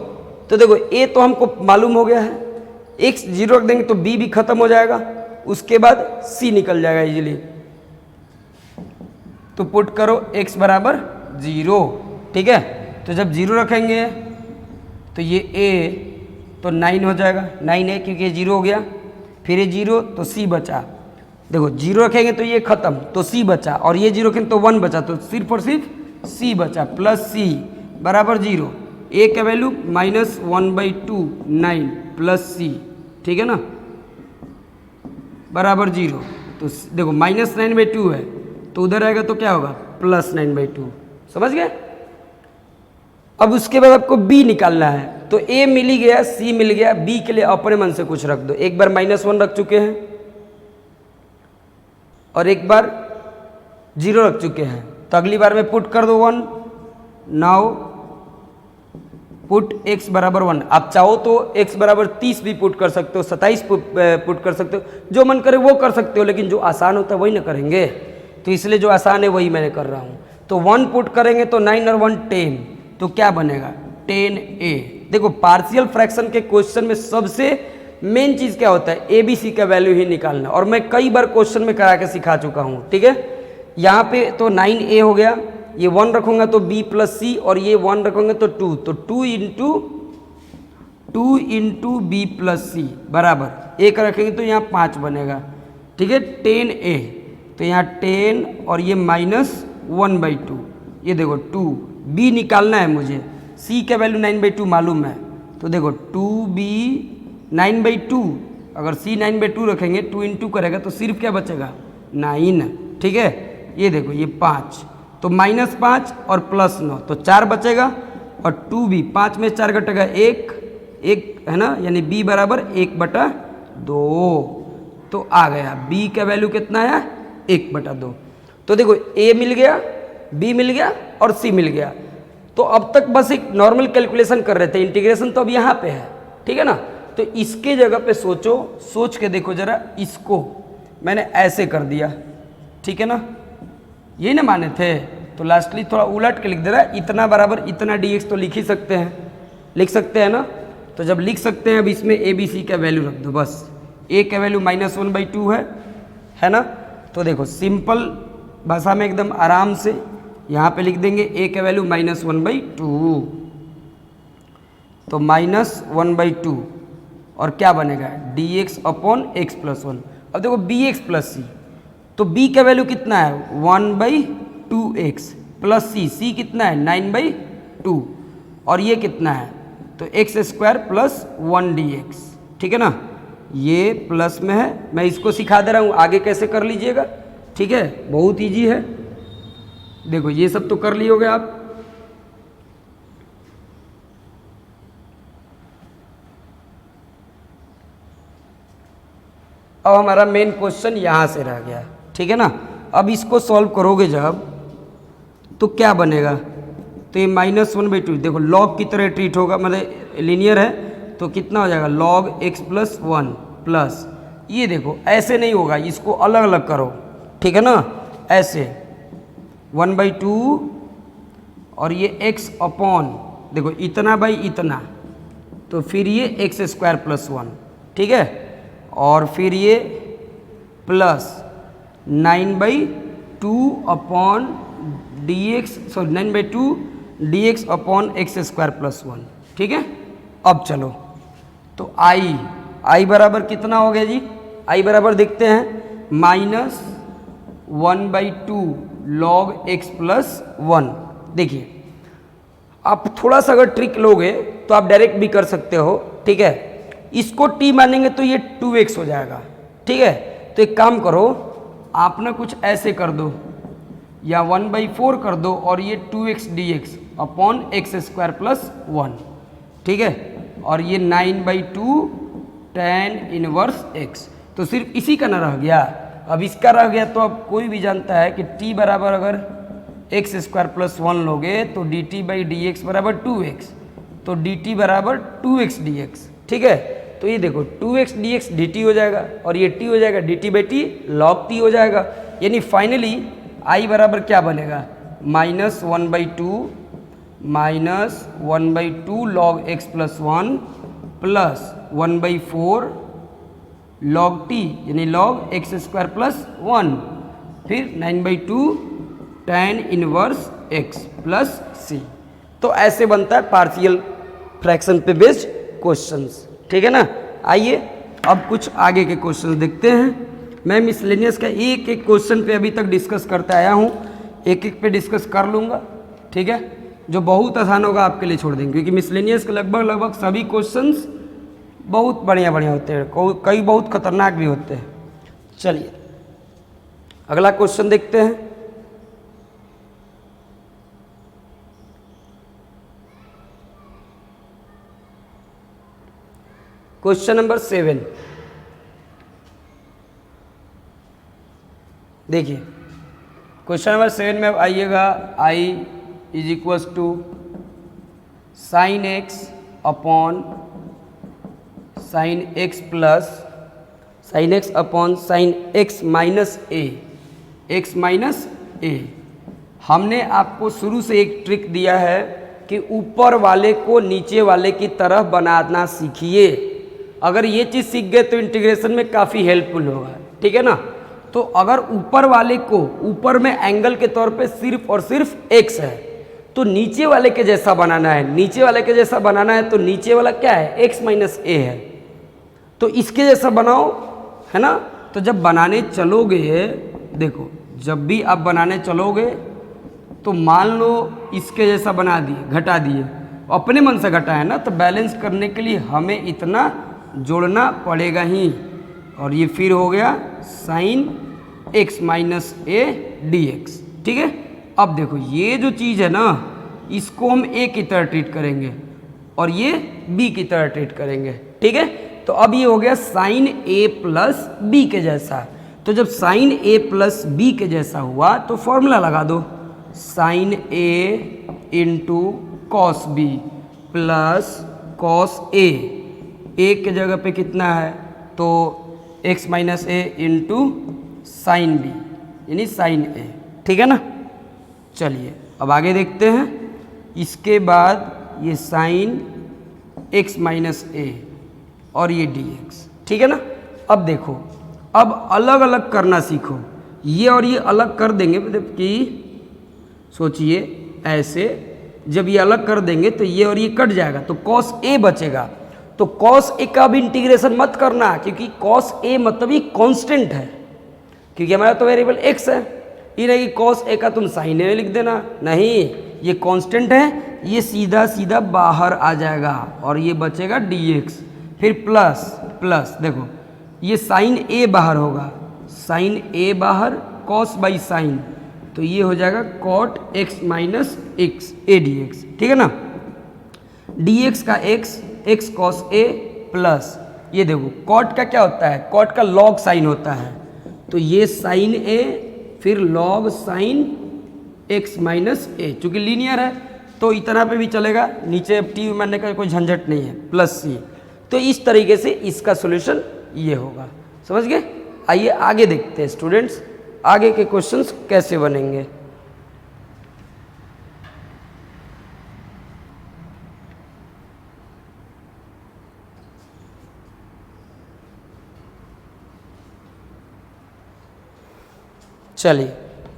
तो देखो a तो हमको मालूम हो गया है, x 0 रख देंगे तो b भी खत्म हो जाएगा, उसके बाद c निकल जाएगा इजीली। तो पुट करो x बराबर 0। ठीक है, तो जब 0 रखेंगे तो ये a तो 9 हो जाएगा, 9 है क्योंकि ये 0 हो गया, फिर ये 0 तो c बचा। देखो 0 रखेंगे तो ये खत्म, तो c बचा, और ये 0 रखेंगे तो 1 बचा, तो सिर्फ और सिर्फ c बचा, प्लस c बराबर 0। a का वैल्यू -1/2 9 प्लस c, ठीक है ना, बराबर 0। तो देखो -9/2 है तो उधर आएगा तो क्या होगा? +9/2। समझ गए? अब उसके बाद आपको b निकालना है, तो a मिल ही गया, c मिल गया, b के लिए अपने मन से कुछ रख दो। एक बार -1 रख चुके हैं और एक बार 0 रख चुके हैं, तो अगली बार में पुट कर दो 1। नाउ पुट x बराबर 1। आप चाहो तो x बराबर 30 भी पुट कर सकते हो, 27 पुट कर सकते हो, जो मन करे वो कर सकते हो, लेकिन जो आसान होता है वही ना करेंगे, तो इसलिए जो आसान है वही मैंने कर रहा हूँ। तो 1 पुट करेंगे तो 9 और 1 10, तो क्या बनेगा 10a। देखो पार्शियल फ्रैक्शन के क्वेश्चन में सबसे मेन चीज क्या होता है, ए बी सी का वैल्यू ही निकालना, और मैं कई बार क्वेश्चन में करा के सिखा चुका हूँ। ठीक है, यहाँ पे तो 9a हो गया, ये 1 रखूंगा तो b प्लस सी, और ये 1 रखूंगा तो 2, तो 2 इंटू बी प्लस सी बराबर 1 रखेंगे तो यहाँ 5 बनेगा। ठीक है, 10a, तो यहाँ 10 और ये -1/2, ये देखो 2, b निकालना है मुझे, c का वैल्यू 9/2 मालूम है, तो देखो 2b 9/2, अगर c 9/2 रखेंगे 2 इंटू करेगा तो सिर्फ क्या बचेगा 9। ठीक है, ये देखो ये 5, तो -5 और +9 तो 4 बचेगा, और 2b 5 में 4 घटेगा 1 है ना, यानी b बराबर 1/2, तो आ गया b का वैल्यू कितना है 1/2। तो देखो a मिल गया, b मिल गया और c मिल गया। तो अब तक बस एक नॉर्मल कैलकुलेशन कर रहे थे, इंटीग्रेशन तो अब यहाँ पे है। ठीक है ना, तो इसके जगह पे सोचो, सोच के देखो जरा, इसको मैंने ऐसे कर दिया, ठीक है ना, ये ना माने थे, तो लास्टली थोड़ा उलट के लिख दे रहा है, इतना बराबर इतना dx तो लिख ही सकते हैं, लिख सकते हैं ना। तो जब लिख सकते हैं, अब इसमें ए बी सी का वैल्यू रख दो बस। a का वैल्यू -1/2 है ना, तो देखो सिंपल भाषा में एकदम आराम से यहाँ पे लिख देंगे a का वैल्यू -1/2, तो -1/2, और क्या बनेगा dx अपॉन x प्लस 1। अब देखो bx प्लस c, तो b का वैल्यू कितना है 1/2x प्लस c कितना है 9/2, और ये कितना है तो x² प्लस 1 dx। ठीक है ना, ये प्लस में है, मैं इसको सिखा दे रहा हूँ, आगे कैसे कर लीजिएगा। ठीक है, बहुत इजी है, देखो ये सब तो कर लिए होगे आप। अब हमारा मेन क्वेश्चन यहाँ से रह गया। ठीक है ना, अब इसको सॉल्व करोगे जब, तो क्या बनेगा, तो ये -1/2 देखो लॉग की तरह ट्रीट होगा, मतलब लीनियर है, तो कितना हो जाएगा log x प्लस 1 प्लस, ये देखो ऐसे नहीं होगा, इसको अलग अलग करो। ठीक है ना, ऐसे 1/2 और ये x अपॉन, देखो इतना बाई इतना, तो फिर ये x² प्लस 1। ठीक है, और फिर ये plus 9/2 upon dx, sorry 9/2 dx upon x² plus 1। ठीक है, अब चलो, तो i बराबर कितना हो गया जी, i बराबर देखते हैं -1/2 log x प्लस 1। देखिए आप थोड़ा सा अगर ट्रिक लोगे तो आप डायरेक्ट भी कर सकते हो। ठीक है, इसको t मानेंगे तो ये 2x हो जाएगा। ठीक है, तो एक काम करो, आप ना कुछ ऐसे कर दो, या 1/4 कर दो, और ये 2x dx upon x² plus 1। ठीक है, और ये 9/2 tan इनवर्स x, तो सिर्फ इसी का ना रह गया, अब इसका रह गया। तो अब कोई भी जानता है कि t बराबर अगर x² प्लस 1 लोगे तो dt/dx बराबर 2x, तो dt बराबर 2x dx। ठीक है, तो ये देखो 2x dx dt हो जाएगा, और ये t हो जाएगा dt/t log t हो जाएगा, यानी फाइनली i बराबर क्या बनेगा -1/2 log x plus 1 plus 1/4 log t, यानी log x² प्लस 1, फिर 9/2 tan inverse x plus c। तो ऐसे बनता है पार्शियल फ्रैक्शन पे बेस्ड क्वेश्चंस। ठीक है ना, आइए अब कुछ आगे के क्वेश्चन देखते हैं। मैं मिसलेनियस का एक एक क्वेश्चन पे अभी तक डिस्कस करते आया हूँ, एक एक पे डिस्कस कर लूँगा। ठीक है, जो बहुत आसान होगा आपके लिए छोड़ देंगे, क्योंकि मिसलेनियस के लगभग सभी क्वेश्चंस बहुत बढ़िया होते हैं, कई बहुत खतरनाक भी होते हैं। चलिए अगला क्वेश्चन देखते हैं। क्वेश्चन नंबर 7, देखिए क्वेश्चन नंबर 7 में अब आइएगा, i = sin x upon sin x plus sin x upon sin x minus a, x minus a। हमने आपको शुरू से एक ट्रिक दिया है कि ऊपर वाले को नीचे वाले की तरफ बनाना सीखिए। अगर ये चीज़ सीख गए तो इंटीग्रेशन में काफ़ी हेल्पफुल होगा, ठीक है ना। तो अगर ऊपर वाले को ऊपर में एंगल के तौर पे सिर्फ और सिर्फ x है, तो नीचे वाले के जैसा बनाना है, नीचे वाले के जैसा बनाना है, तो नीचे वाला क्या है, x माइनस ए है, तो इसके जैसा बनाओ, है ना। तो जब बनाने चलोगे, देखो जब भी आप बनाने चलोगे तो मान लो इसके जैसा बना दिए, घटा दिए, अपने मन से घटा है ना, तो बैलेंस करने के लिए हमें इतना जोड़ना पड़ेगा ही, और ये फिर हो गया sine x minus a d x, ठीक है। अब देखो ये जो चीज़ है ना, इसको हम a की तरह ट्रीट करेंगे और ये b की तरह ट्रीट करेंगे, ठीक है। तो अब ये हो गया साइन a प्लस बी के जैसा। तो जब साइन a प्लस बी के जैसा हुआ तो फॉर्मूला लगा दो, sine a into cos B plus cos A के जगह पे कितना है, तो x minus A into sine B यानी साइन ए, ठीक है ना। चलिए अब आगे देखते हैं। इसके बाद ये साइन x माइनस ए और ये dx, ठीक है ना। अब देखो, अब अलग अलग करना सीखो, ये और ये अलग कर देंगे, मतलब कि सोचिए ऐसे, जब ये अलग कर देंगे तो ये और ये कट जाएगा, तो cos a बचेगा। तो cos a का भी इंटीग्रेशन मत करना, क्योंकि cos a मतलब ये कांस्टेंट है, क्योंकि हमारा तो वेरिएबल x है। ये नहीं कि cos a का तुम साइन में लिख देना, नहीं, ये कांस्टेंट है, ये सीधा सीधा बाहर आ जाएगा और ये बचेगा dx, फिर प्लस प्लस, देखो ये साइन a बाहर होगा, साइन a बाहर, cos बाई साइन, तो ये हो जाएगा cot x माइनस एक्स ए डी एक्स, ठीक है ना। dx का x cos a प्लस, ये देखो cot का क्या होता है, cot का log साइन होता है, तो ये साइन a फिर log साइन x माइनस ए, चूँकि लीनियर है तो इतना पे भी चलेगा, नीचे टी मारने का कोई झंझट नहीं है, प्लस सी। तो इस तरीके से इसका सॉल्यूशन ये होगा, समझ गए। आइए आगे देखते हैं स्टूडेंट्स, आगे के क्वेश्चंस कैसे बनेंगे। चलिए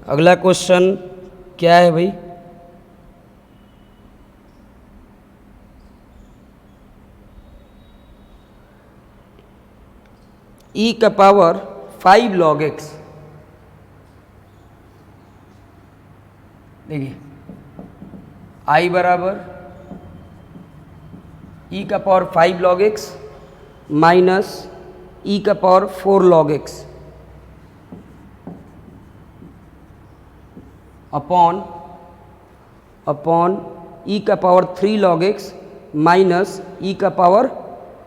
अगला क्वेश्चन क्या है भाई, e का पावर 5 log x, देखिए i बराबर e का power 5 log x minus e का power 4 log x upon e का power 3 log x minus e का पावर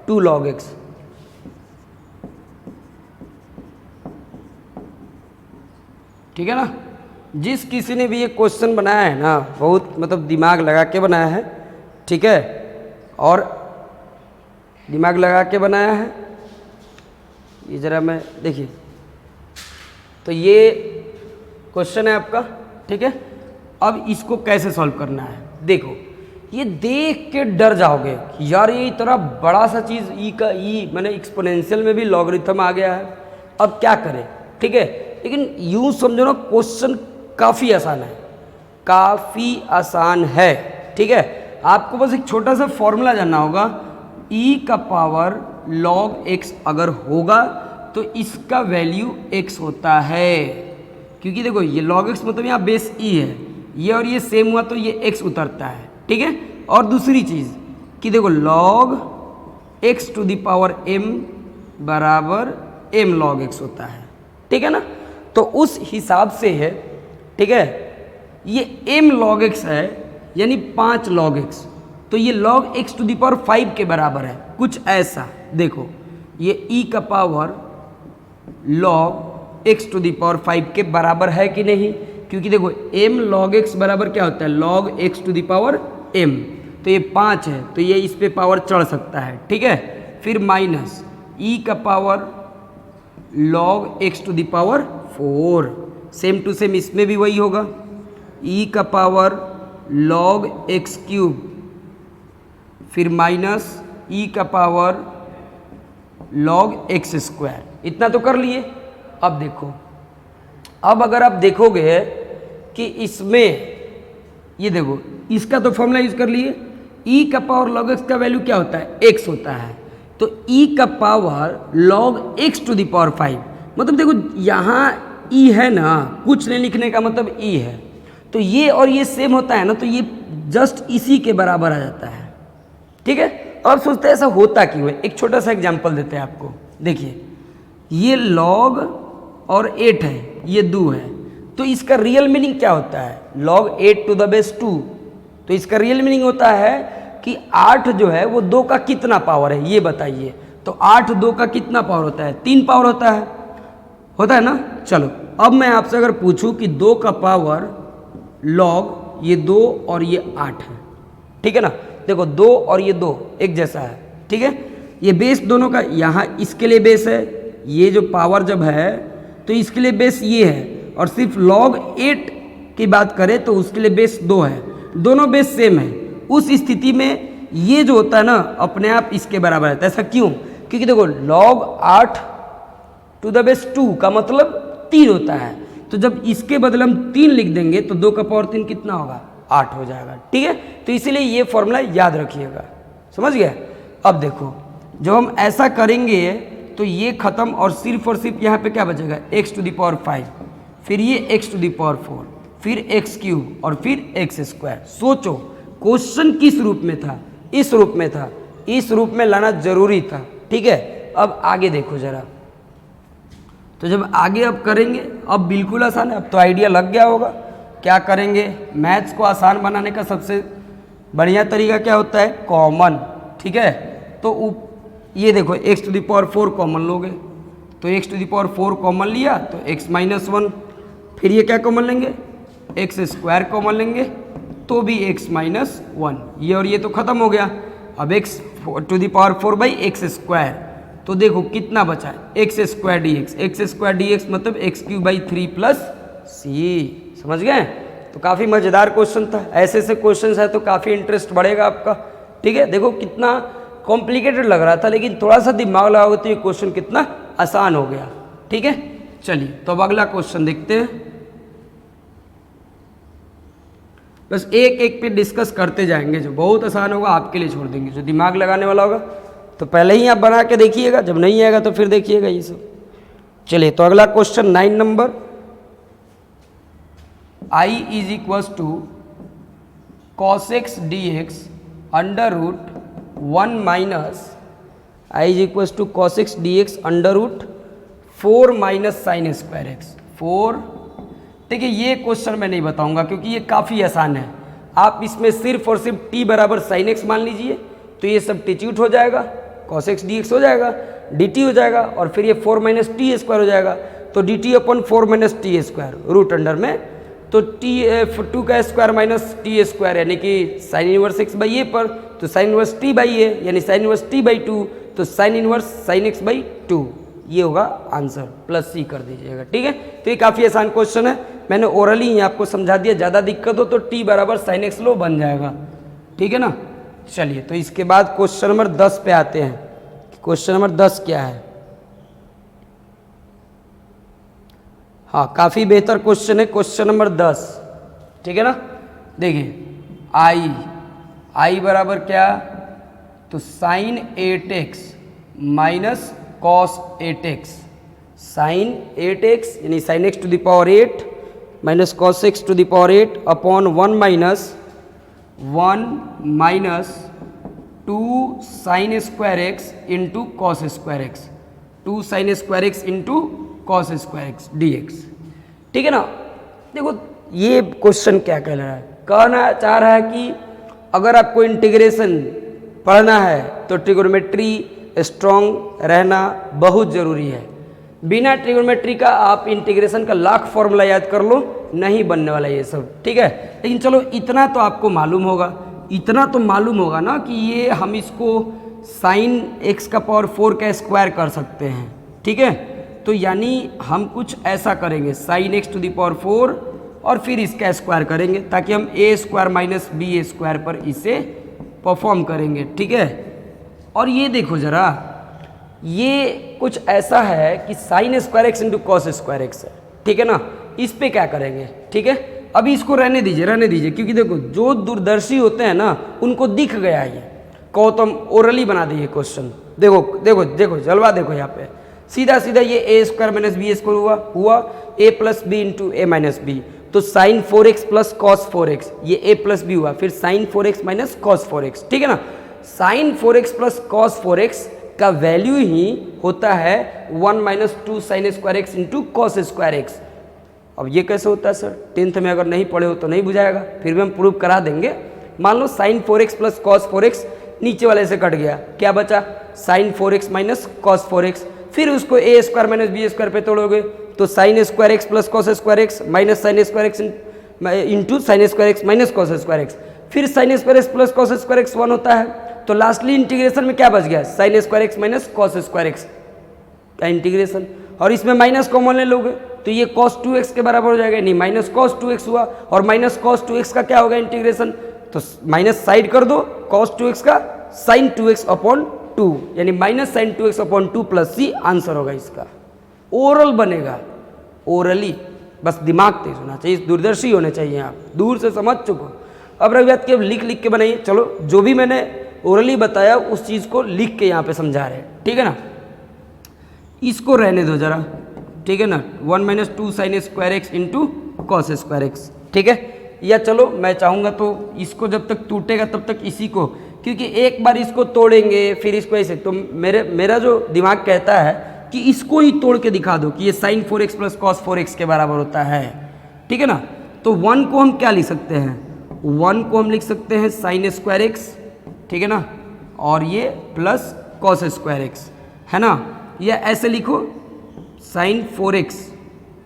2 log x। ठीक है ना। जिस किसी ने भी ये क्वेश्चन बनाया है ना, बहुत मतलब दिमाग लगा के बनाया है, ठीक है, और दिमाग लगा के बनाया है। ये ज़रा मैं देखिए, तो ये क्वेश्चन है आपका, ठीक है। अब इसको कैसे सॉल्व करना है, देखो ये देख के डर जाओगे कि यार ये इतना बड़ा सा चीज़ ई का ई मैंने एक्सपोनेंशियल में भी लॉगरिथम आ गया है, अब क्या करें, ठीक है। लेकिन यूँ समझो ना, क्वेश्चन काफ़ी आसान है, काफ़ी आसान है, ठीक है। आपको बस एक छोटा सा फॉर्मूला जानना होगा, ई का पावर log x अगर होगा तो इसका वैल्यू x होता है, क्योंकि देखो ये log x मतलब यहाँ बेस ई है, ये और ये सेम हुआ तो ये x उतरता है, ठीक है। और दूसरी चीज़ कि देखो log x to the power m बराबर m log x होता है, ठीक है ना। तो उस हिसाब से है, ठीक है, ये m log x है यानी 5 log x, तो ये log x to the power 5 के बराबर है, कुछ ऐसा। देखो ये e का power log x to the power 5 के बराबर है कि नहीं, क्योंकि देखो m log x बराबर क्या होता है, log x to the power m, तो ये 5 है तो ये इस पे पावर चढ़ सकता है, ठीक है। फिर माइनस e का power log x to the power 4, same to same इसमें भी वही होगा, e का पावर log x क्यूब, फिर माइनस e का पावर log x स्क्वायर। इतना तो कर लिए। अब देखो, अब अगर आप देखोगे कि इसमें ये देखो, इसका तो फॉर्मूला यूज कर लिए, e का पावर log x का वैल्यू क्या होता है, x होता है। तो e का power log x to the power 5, मतलब देखो यहाँ e है ना, कुछ नहीं लिखने का मतलब e है, तो ये और ये सेम होता है ना, तो ये जस्ट इसी के बराबर आ जाता है। ठीक है, अब सोचते हैं ऐसा होता क्यों है। एक छोटा सा एग्जांपल देते हैं आपको। देखिए ये log और 8 है, ये 2 है, तो इसका रियल मीनिंग क्या होता है, log 8 टू द बेस 2। तो इसका रियल मीनिंग होता है कि 8 जो है वो 2 का कितना पावर है, ये बताइए। तो 8 2 का कितना पावर होता है, 3 पावर होता है ना। चलो अब मैं आपसे अगर पूछूं कि 2 का पावर log ये 2 और ये 8 है, ठीक है ना। देखो 2 और ये 2 एक जैसा है, ठीक है। ये बेस दोनों का, यहाँ इसके लिए बेस है, ये जो पावर जब है तो इसके लिए बेस ये है, और सिर्फ log 8 की बात करें तो उसके लिए बेस 2 है, दोनों बेस सेम है। उस स्थिति में ये जो होता है ना अपने आप इसके बराबर रहता है। ऐसा क्यों, क्योंकि देखो log 8 टू द बेस 2 का मतलब 3 होता है, तो जब इसके बदले हम 3 लिख देंगे तो 2 का पावर 3 कितना होगा, 8 हो जाएगा। ठीक है, तो इसीलिए ये फॉर्मूला याद रखिएगा, समझ गए। अब देखो जब हम ऐसा करेंगे तो ये खत्म, और सिर्फ यहाँ पे क्या बचेगा, x टू द पावर 5, फिर ये x टू द पावर 4, फिर x क्यूब और फिर x स्क्वायर। सोचो क्वेश्चन किस रूप में था, इस रूप में था, इस रूप में लाना जरूरी था। ठीक है, अब आगे देखो जरा। तो जब आगे अब करेंगे, अब बिल्कुल आसान है, अब तो आइडिया लग गया होगा क्या करेंगे। मैथ्स को आसान बनाने का सबसे बढ़िया तरीका क्या होता है, कॉमन। ठीक है, तो ये देखो x to the power 4 common लोगे, तो x to the power 4 common लिया तो x माइनस 1, फिर ये क्या कॉमन लेंगे, x स्क्वायर कॉमन लेंगे तो भी x माइनस 1, ये और ये तो खत्म हो गया। अब x to the power 4 by x square, तो देखो कितना बचा है, एक्स स्क्वायर डी एक्स मतलब एक्स क्यूब बाई 3 प्लस सी। समझ गए। तो काफ़ी मज़ेदार क्वेश्चन था, ऐसे ऐसे क्वेश्चन है तो काफ़ी इंटरेस्ट बढ़ेगा आपका। ठीक है, देखो कितना कॉम्प्लिकेटेड लग रहा था, लेकिन थोड़ा सा दिमाग लगाओगे तो ये क्वेश्चन कितना आसान हो गया। ठीक है, चलिए तो अब अगला क्वेश्चन देखते हैं। बस एक एक पे डिस्कस करते जाएंगे, जो बहुत आसान होगा आपके लिए छोड़ देंगे, जो दिमाग लगाने वाला होगा तो पहले ही आप बना के देखिएगा, जब नहीं आएगा तो फिर देखिएगा ये सब। चलिए तो अगला क्वेश्चन 9 नंबर, I is equals to cos x D x under root 1 minus I is equals to cos x D x under root 4 minus sine square x 4। देखिए ये क्वेश्चन मैं नहीं बताऊंगा क्योंकि ये काफ़ी आसान है। आप इसमें सिर्फ और सिर्फ t बराबर साइन एक्स मान लीजिए, तो ये सब्स्टिट्यूट हो जाएगा, कॉस एक्स डी एक्स हो जाएगा, dt हो जाएगा, और फिर ये 4 माइनस टी स्क्वायर हो जाएगा, तो dt upon 4 minus t square root under में, तो t 2 का स्क्वायर माइनस टी स्क्वायर यानी कि साइन इनवर्स एक्स बाई ए पर, तो साइन इनवर्स टी बाई ए यानी साइन इनवर्स टी बाई 2, तो sine inverse sine x by 2, ये होगा आंसर, प्लस सी कर दीजिएगा। ठीक है, तो ये काफ़ी आसान क्वेश्चन है, मैंने ओरली ही आपको समझा दिया, ज़्यादा दिक्कत हो तो t बराबर साइन एक्स लो बन जाएगा। ठीक है ना। चलिए तो इसके बाद क्वेश्चन नंबर 10 पे आते हैं। क्वेश्चन नंबर 10 क्या है, हाँ काफ़ी बेहतर क्वेश्चन है क्वेश्चन नंबर 10। ठीक है ना, देखिए आई बराबर क्या, तो sign 8x minus cos 8x, sine 8x यानी sine x to the power 8 minus cos x to the power 8 upon 1 minus 2 sine square x into cos square x, 2 sine square x into cos square x D x. ठीक है ना। देखो ये क्वेश्चन क्या कह रहा है, कहना चाह रहा है कि अगर आपको इंटीग्रेशन पढ़ना है तो ट्रिगोनोमेट्री स्ट्रॉन्ग रहना बहुत ज़रूरी है। बिना ट्रिगोनोमेट्री का आप इंटीग्रेशन का लाख फॉर्मूला याद कर लो, नहीं बनने वाला ये सब। ठीक है, लेकिन चलो इतना तो आपको मालूम होगा, इतना तो मालूम होगा ना कि ये हम इसको साइन एक्स का पावर 4 का स्क्वायर कर सकते हैं। ठीक है, तो यानी हम कुछ ऐसा करेंगे, sine x to the power 4 और फिर इसका स्क्वायर करेंगे ताकि हम a square minus b a square पर इसे परफॉर्म करेंगे, ठीक है। और ये देखो ज़रा, ये कुछ ऐसा है कि sign square x into cos square x है, ठीक है ना। इस पे क्या करेंगे, ठीक है। अभी इसको रहने दीजिए, क्योंकि देखो जो दूरदर्शी होते हैं ना उनको दिख गया ये, कहो तो हम ओरली बना दिए क्वेश्चन। देखो देखो देखो जलवा देखो यहाँ पे, सीधा सीधा ये a square minus B square हुआ a plus b into a minus b, तो sine 4x plus cos 4x, ये ए प्लस बी हुआ, फिर sign 4x minus cos 4x, ठीक है ना। Sine 4x plus cos 4x का वैल्यू ही होता है 1 minus 2 sine square x into cos square x. अब ये कैसे होता है सर, 10th में अगर नहीं पढ़े हो तो नहीं बुझाएगा, फिर भी हम प्रूव करा देंगे। मान लो sign 4x plus cos 4x नीचे वाले से कट गया, क्या बचा sign 4x minus cos 4x, फिर उसको A square minus B square पे तोड़ोगे तो sine square x plus cos square x minus sine square x into sine square x minus cos square x, फिर sine square x plus cos square x 1 होता है, तो लास्टली इंटीग्रेशन में क्या बच गया sign square x minus cos square x का इंटीग्रेशन, और इसमें माइनस कॉमन ले लोगे तो ये cos 2x के बराबर हो जाएगा, नहीं माइनस cos 2x हुआ, और माइनस cos 2x का क्या होगा इंटीग्रेशन, तो माइनस साइड कर दो cos 2x का sin 2x अपॉन 2, यानी minus sine 2x upon 2 plus c answer होगा इसका। ओरल बनेगा, ओरली, बस दिमाग तेज होना चाहिए, दूरदर्शी होने चाहिए, आप दूर से समझ चुको। अब रही बात की अब लिख के बनाइए, चलो जो भी मैंने ओरली बताया उस चीज़ को लिख के यहाँ पे समझा रहे हैं, ठीक है ना। इसको रहने दो जरा, ठीक है ना, 1 minus 2 sine square x into cos square x, ठीक है। या चलो मैं चाहूँगा तो इसको जब तक टूटेगा तब तक इसी को, क्योंकि एक बार इसको तोड़ेंगे फिर इसको ऐसे, तो मेरा जो दिमाग कहता है कि इसको ही तोड़ के दिखा दो कि ये sign 4x plus cos 4x के बराबर होता है, ठीक है ना। तो 1 को हम क्या लिख सकते हैं, 1 को हम लिख सकते हैं साइन स्क्वायर एक्स, ठीक है ना, और ये प्लस कॉस स्क्वायर एक्स है ना, या ऐसे लिखो साइन 4x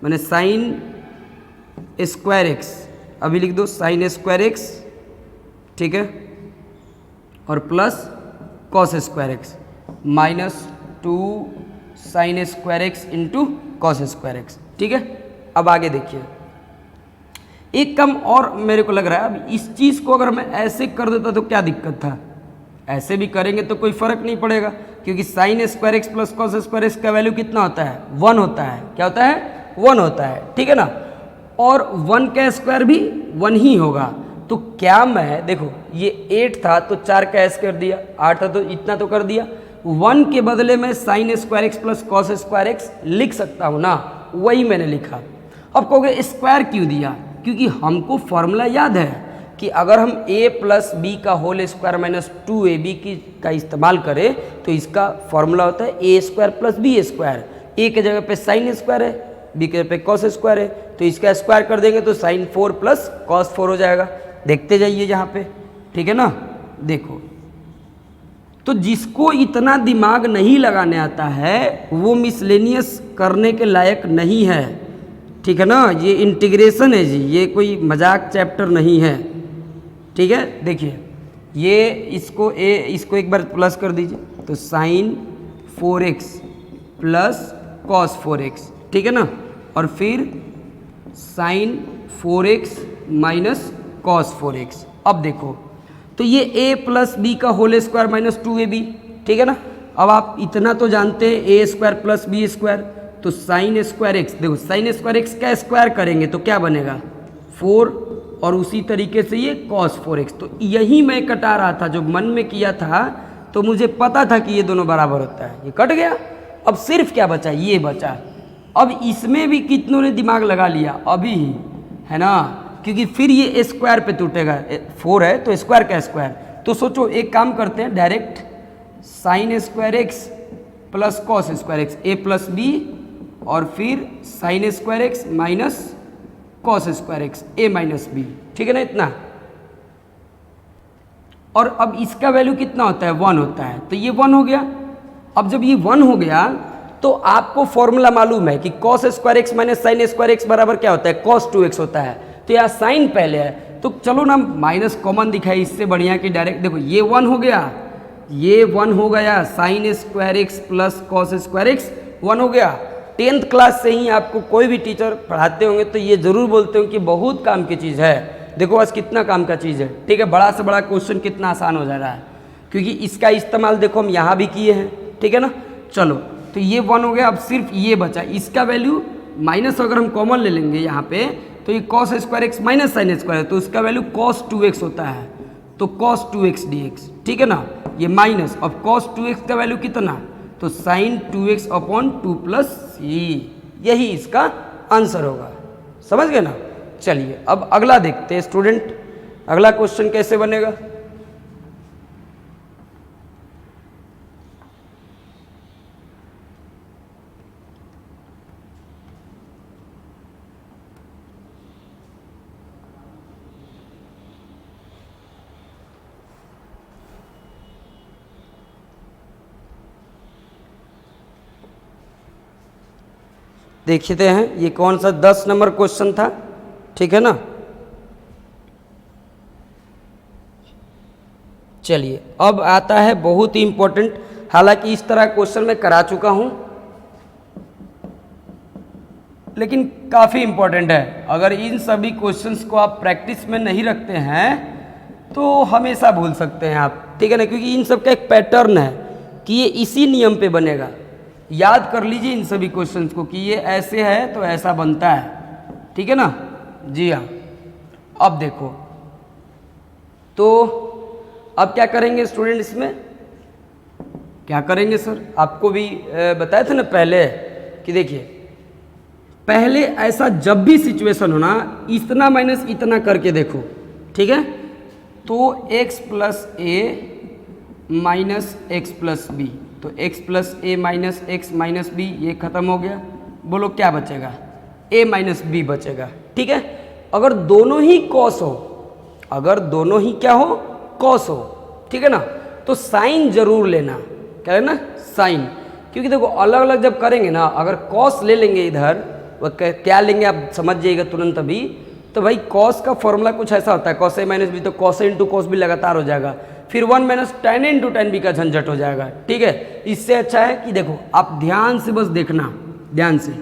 मैंने साइन स्क्वायर एक्स, अभी लिख दो साइन स्क्वायर एक्स, ठीक है, और plus cos square x minus 2 sine square x into cos square x, ठीक है। अब आगे देखिए, एक कम और मेरे को लग रहा है, अब इस चीज़ को अगर मैं ऐसे कर देता तो क्या दिक्कत था, ऐसे भी करेंगे तो कोई फर्क नहीं पड़ेगा, क्योंकि sign square x plus cos square x का वैल्यू कितना होता है 1 होता है, क्या होता है 1 होता है, ठीक है ना, और 1 का स्क्वायर भी 1 ही होगा। तो क्या मैं देखो ये 8 था तो 4 का एस कर दिया, 8 था तो इतना तो कर दिया, 1 के बदले में sign square x plus cos square x लिख सकता हूँ ना, वही मैंने लिखा। अब कहोगे स्क्वायर क्यों दिया, क्योंकि हमको फॉर्मूला याद है कि अगर हम a प्लस बी का होल स्क्वायर माइनस 2ab का इस्तेमाल करें तो इसका फॉर्मूला होता है a square plus b square, a के जगह पे साइन स्क्वायर है, b के जगह पे कॉस स्क्वायर है, तो इसका स्क्वायर कर देंगे तो साइन 4 प्लस कॉस 4 हो जाएगा। देखते जाइए यहाँ पे, ठीक है ना। देखो तो जिसको इतना दिमाग नहीं लगाने आता है वो मिसलेनियस करने के लायक नहीं है, ठीक है ना। ये इंटीग्रेशन है जी, ये कोई मजाक चैप्टर नहीं है, ठीक है। देखिए ये इसको एक बार प्लस कर दीजिए तो sine 4x plus cos 4x, ठीक है ना, और फिर sign 4x minus cos 4x। अब देखो तो ये a प्लस बी का होल स्क्वायर माइनस 2ab, ठीक है ना। अब आप इतना तो जानते हैं a square plus b square, तो साइन स्क्वायर एक्स, देखो साइन स्क्वायर एक्स का स्क्वायर करेंगे तो क्या बनेगा 4, और उसी तरीके से ये cos 4x। तो यही मैं कटा रहा था, जो मन में किया था तो मुझे पता था कि ये दोनों बराबर होता है, ये कट गया। अब सिर्फ क्या बचा, ये बचा। अब इसमें भी कितनों ने दिमाग लगा लिया अभी ही, है ना, क्योंकि फिर ये स्क्वायर पे टूटेगा, 4 है तो स्क्वायर का स्क्वायर। तो सोचो एक काम करते हैं, direct sine square x plus cos square x, a plus B, और फिर sine square x minus cos square x a minus b, ठीक है ना इतना। और अब इसका वैल्यू कितना होता है 1 होता है, तो ये 1 हो गया। अब जब ये 1 हो गया तो आपको फॉर्मूला मालूम है कि cos square x minus sine square x बराबर क्या होता है कॉस 2x होता है, तो यहाँ साइन पहले है, तो चलो ना माइनस कॉमन दिखाई, इससे बढ़िया कि डायरेक्ट देखो ये 1 हो गया, ये 1 हो गया, sign square x plus cos square x 1 हो गया, 10th क्लास से ही आपको कोई भी टीचर पढ़ाते होंगे तो ये ज़रूर बोलते हो कि बहुत काम की चीज़ है। देखो बस कितना काम का चीज़ है, ठीक है। बड़ा से बड़ा क्वेश्चन कितना आसान हो जा रहा है, क्योंकि इसका इस्तेमाल देखो हम यहाँ भी किए हैं, ठीक है ना। चलो तो ये 1 हो गया। अब सिर्फ ये बचा, इसका वैल्यू माइनस अगर हम कॉमन ले लेंगे यहाँ पे तो ये cos square x minus sine square है, तो उसका वैल्यू कॉस 2x होता है, तो कॉस 2x dx, ठीक है ना। ये माइनस, अब कॉस 2x का वैल्यू कितना, तो sign 2x upon 2 plus c, यही इसका आंसर होगा। समझ गए ना। चलिए अब अगला देखते हैं स्टूडेंट, अगला क्वेश्चन कैसे बनेगा। देखते हैं ये कौन सा 10 नंबर क्वेश्चन था, ठीक है ना। चलिए अब आता है बहुत ही इंपॉर्टेंट, हालांकि इस तरह क्वेश्चन मैं करा चुका हूं लेकिन काफ़ी इंपॉर्टेंट है। अगर इन सभी क्वेश्चंस को आप प्रैक्टिस में नहीं रखते हैं तो हमेशा भूल सकते हैं आप, ठीक है ना, क्योंकि इन सब का एक पैटर्न है कि ये इसी नियम पे बनेगा। याद कर लीजिए इन सभी क्वेश्चंस को कि ये ऐसे है तो ऐसा बनता है, ठीक है ना। जी हाँ। अब देखो तो अब क्या करेंगे स्टूडेंट, इसमें क्या करेंगे सर, आपको भी बताया था ना पहले कि देखिए पहले ऐसा जब भी सिचुएशन हो ना, इतना माइनस इतना करके देखो, ठीक है। तो x प्लस ए माइनस एक्स प्लस बी, तो x प्लस ए माइनस एक्स माइनस बी ये खत्म हो गया। बोलो क्या बचेगा, a माइनस बी बचेगा, ठीक है। अगर दोनों ही कॉस हो, अगर दोनों ही क्या हो, कॉस हो, ठीक है ना, तो साइन जरूर लेना, क्या लेना, साइन। क्योंकि देखो अलग अलग जब करेंगे ना, अगर कॉस ले लेंगे इधर, वह क्या लेंगे आप समझ जाइएगा तुरंत अभी। तो भाई कॉस का फॉर्मूला कुछ ऐसा होता है, कॉस ए माइनस बी, तो कॉस ए इंटू कॉस बी लगातार हो जाएगा, फिर 1 minus tan into tan b का झंझट हो जाएगा, ठीक है। इससे अच्छा है कि देखो आप ध्यान से बस देखना, ध्यान से,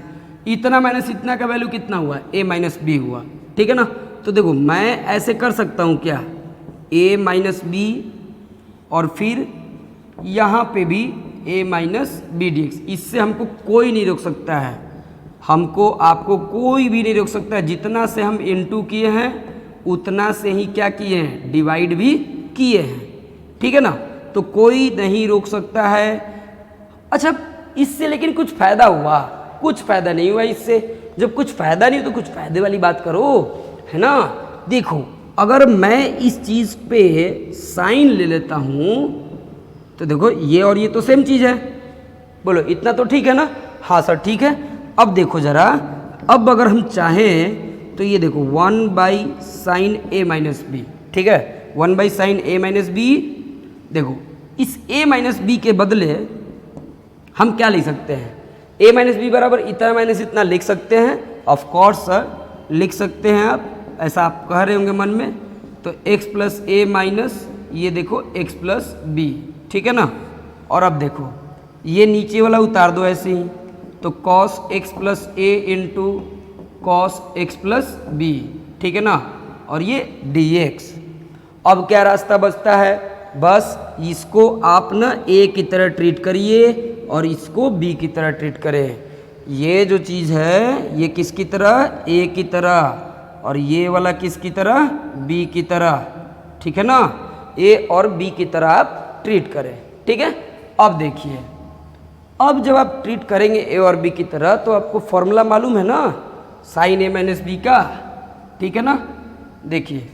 इतना माइनस इतना का वैल्यू कितना हुआ, ए माइनस बी हुआ, ठीक है ना। तो देखो मैं ऐसे कर सकता हूँ क्या, ए माइनस बी और फिर यहाँ पे भी ए माइनस बी डी एक्स, इससे हमको कोई नहीं रोक सकता है, हमको आपको कोई भी नहीं रोक सकता है। जितना से हम इनटू किए हैं उतना से ही क्या किए हैं, डिवाइड भी किए हैं, ठीक है ना। तो कोई नहीं रोक सकता है। अच्छा इससे लेकिन कुछ फायदा हुआ, कुछ फायदा नहीं हुआ इससे। जब कुछ फायदा नहीं हो तो कुछ फायदे वाली बात करो, है ना। देखो अगर मैं इस चीज़ पे साइन ले लेता हूँ तो देखो ये और ये तो सेम चीज़ है, बोलो इतना तो ठीक है ना। हाँ सर ठीक है। अब देखो ज़रा, अब अगर हम चाहें तो ये देखो 1 by sine a minus b, ठीक है, 1 by sine a minus b. देखो इस ए माइनस बी के बदले हम क्या लिख सकते हैं, ए माइनस बी बराबर इतना माइनस इतना लिख सकते हैं। ऑफ कोर्स सर लिख सकते हैं आप, ऐसा आप कह रहे होंगे मन में। तो x प्लस ए माइनस ये देखो x प्लस बी, ठीक है ना। और अब देखो ये नीचे वाला उतार दो ऐसे ही, तो cos x plus A into cos x plus B, ठीक है ना। और ये dx। अब क्या रास्ता बचता है, बस इसको आप ना a की तरह ट्रीट करिए और इसको b की तरह ट्रीट करें। ये जो चीज़ है ये किसकी तरह, a की तरह, और ये वाला किसकी तरह, b की तरह, ठीक है ना। a और b की तरह आप ट्रीट करें, ठीक है। अब देखिए, अब जब आप ट्रीट करेंगे a और b की तरह तो आपको फॉर्मूला मालूम है ना, साइन a माइनस बी का, ठीक है ना। देखिए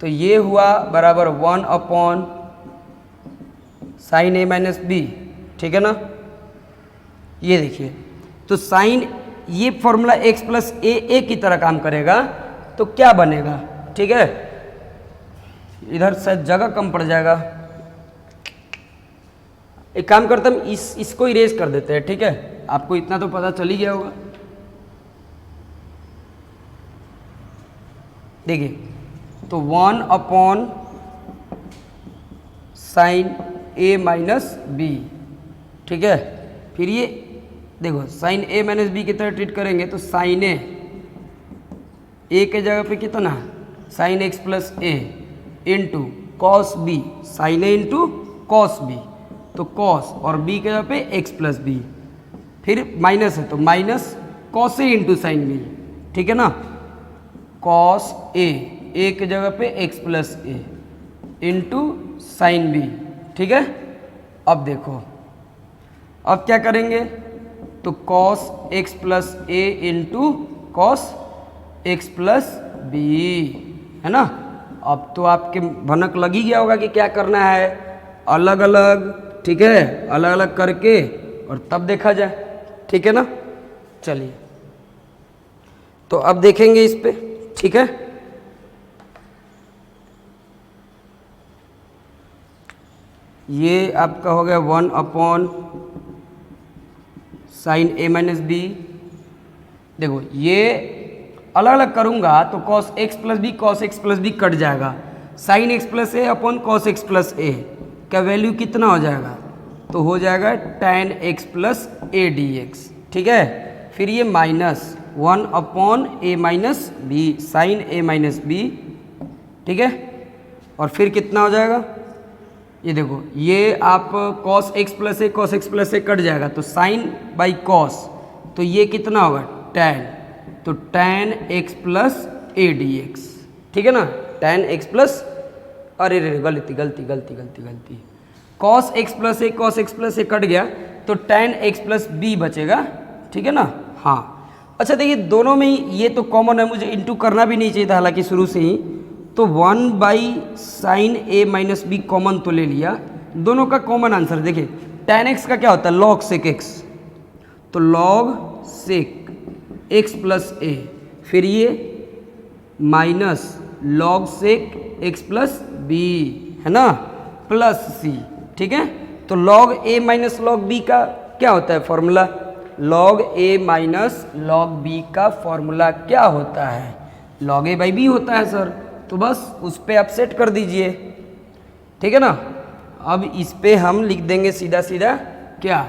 तो ये हुआ बराबर 1 upon sine a minus b, ठीक है ना। ये देखिए तो साइन, ये फॉर्मूला x प्लस ए की तरह काम करेगा तो क्या बनेगा, ठीक है। इधर शायद जगह कम पड़ जाएगा, एक काम करते हम इसको इरेज कर देते हैं, ठीक है। आपको इतना तो पता चल ही गया होगा। देखिए तो 1 upon sine a minus b, ठीक है। फिर ये देखो साइन ए माइनस बी की तरह ट्रीट करेंगे तो साइन ए के जगह पे कितना है sine x plus A into cos B, sine A into cos B, तो कॉस और बी के जगह पे एक्स प्लस बी, फिर माइनस है तो माइनस कॉस ए इंटू साइन बी, ठीक है ना, कॉस ए के जगह पे x plus A into sine B, ठीक है। अब देखो अब क्या करेंगे तो cos x plus A into cos x plus B, है ना। अब तो आपके भनक लग ही गया होगा कि क्या करना है, अलग अलग, ठीक है, अलग अलग करके और तब देखा जाए, ठीक है ना। चलिए तो अब देखेंगे इस पे, ठीक है। ये आपका हो गया 1 upon sine a minus b. देखो ये अलग अलग करूंगा तो cos x plus b cut जाएगा, sine x plus a upon cos x plus a का वैल्यू कितना हो जाएगा तो हो जाएगा tan x plus a d x, ठीक है। फिर ये minus 1 upon a minus b sine a minus b, ठीक है। और फिर कितना हो जाएगा, ये देखो ये आप cos x प्लस ए कट जाएगा तो साइन बाई कॉस, तो ये कितना होगा tan, तो tan x plus a d x, ठीक है ना, tan x प्लस, अरे रे गलती, cos x प्लस ए कट गया तो tan x प्लस बी बचेगा, ठीक है ना। हाँ अच्छा देखिए दोनों में ही ये तो कॉमन है, मुझे इंटू करना भी नहीं चाहिए था हालांकि शुरू से ही, तो 1 by sine a minus b common तो ले लिया, दोनों का कॉमन आंसर देखिए tan x का क्या होता है log sec x, तो log sec x plus a, फिर ये minus log sec x plus B, है ना, प्लस सी, ठीक है। तो log a minus log b का क्या होता है formula, log a minus log b का फॉर्मूला क्या होता है, log a बाई b होता है सर, तो बस उस पर आप सेट कर दीजिए, ठीक है ना। अब इस पे हम लिख देंगे सीधा सीधा क्या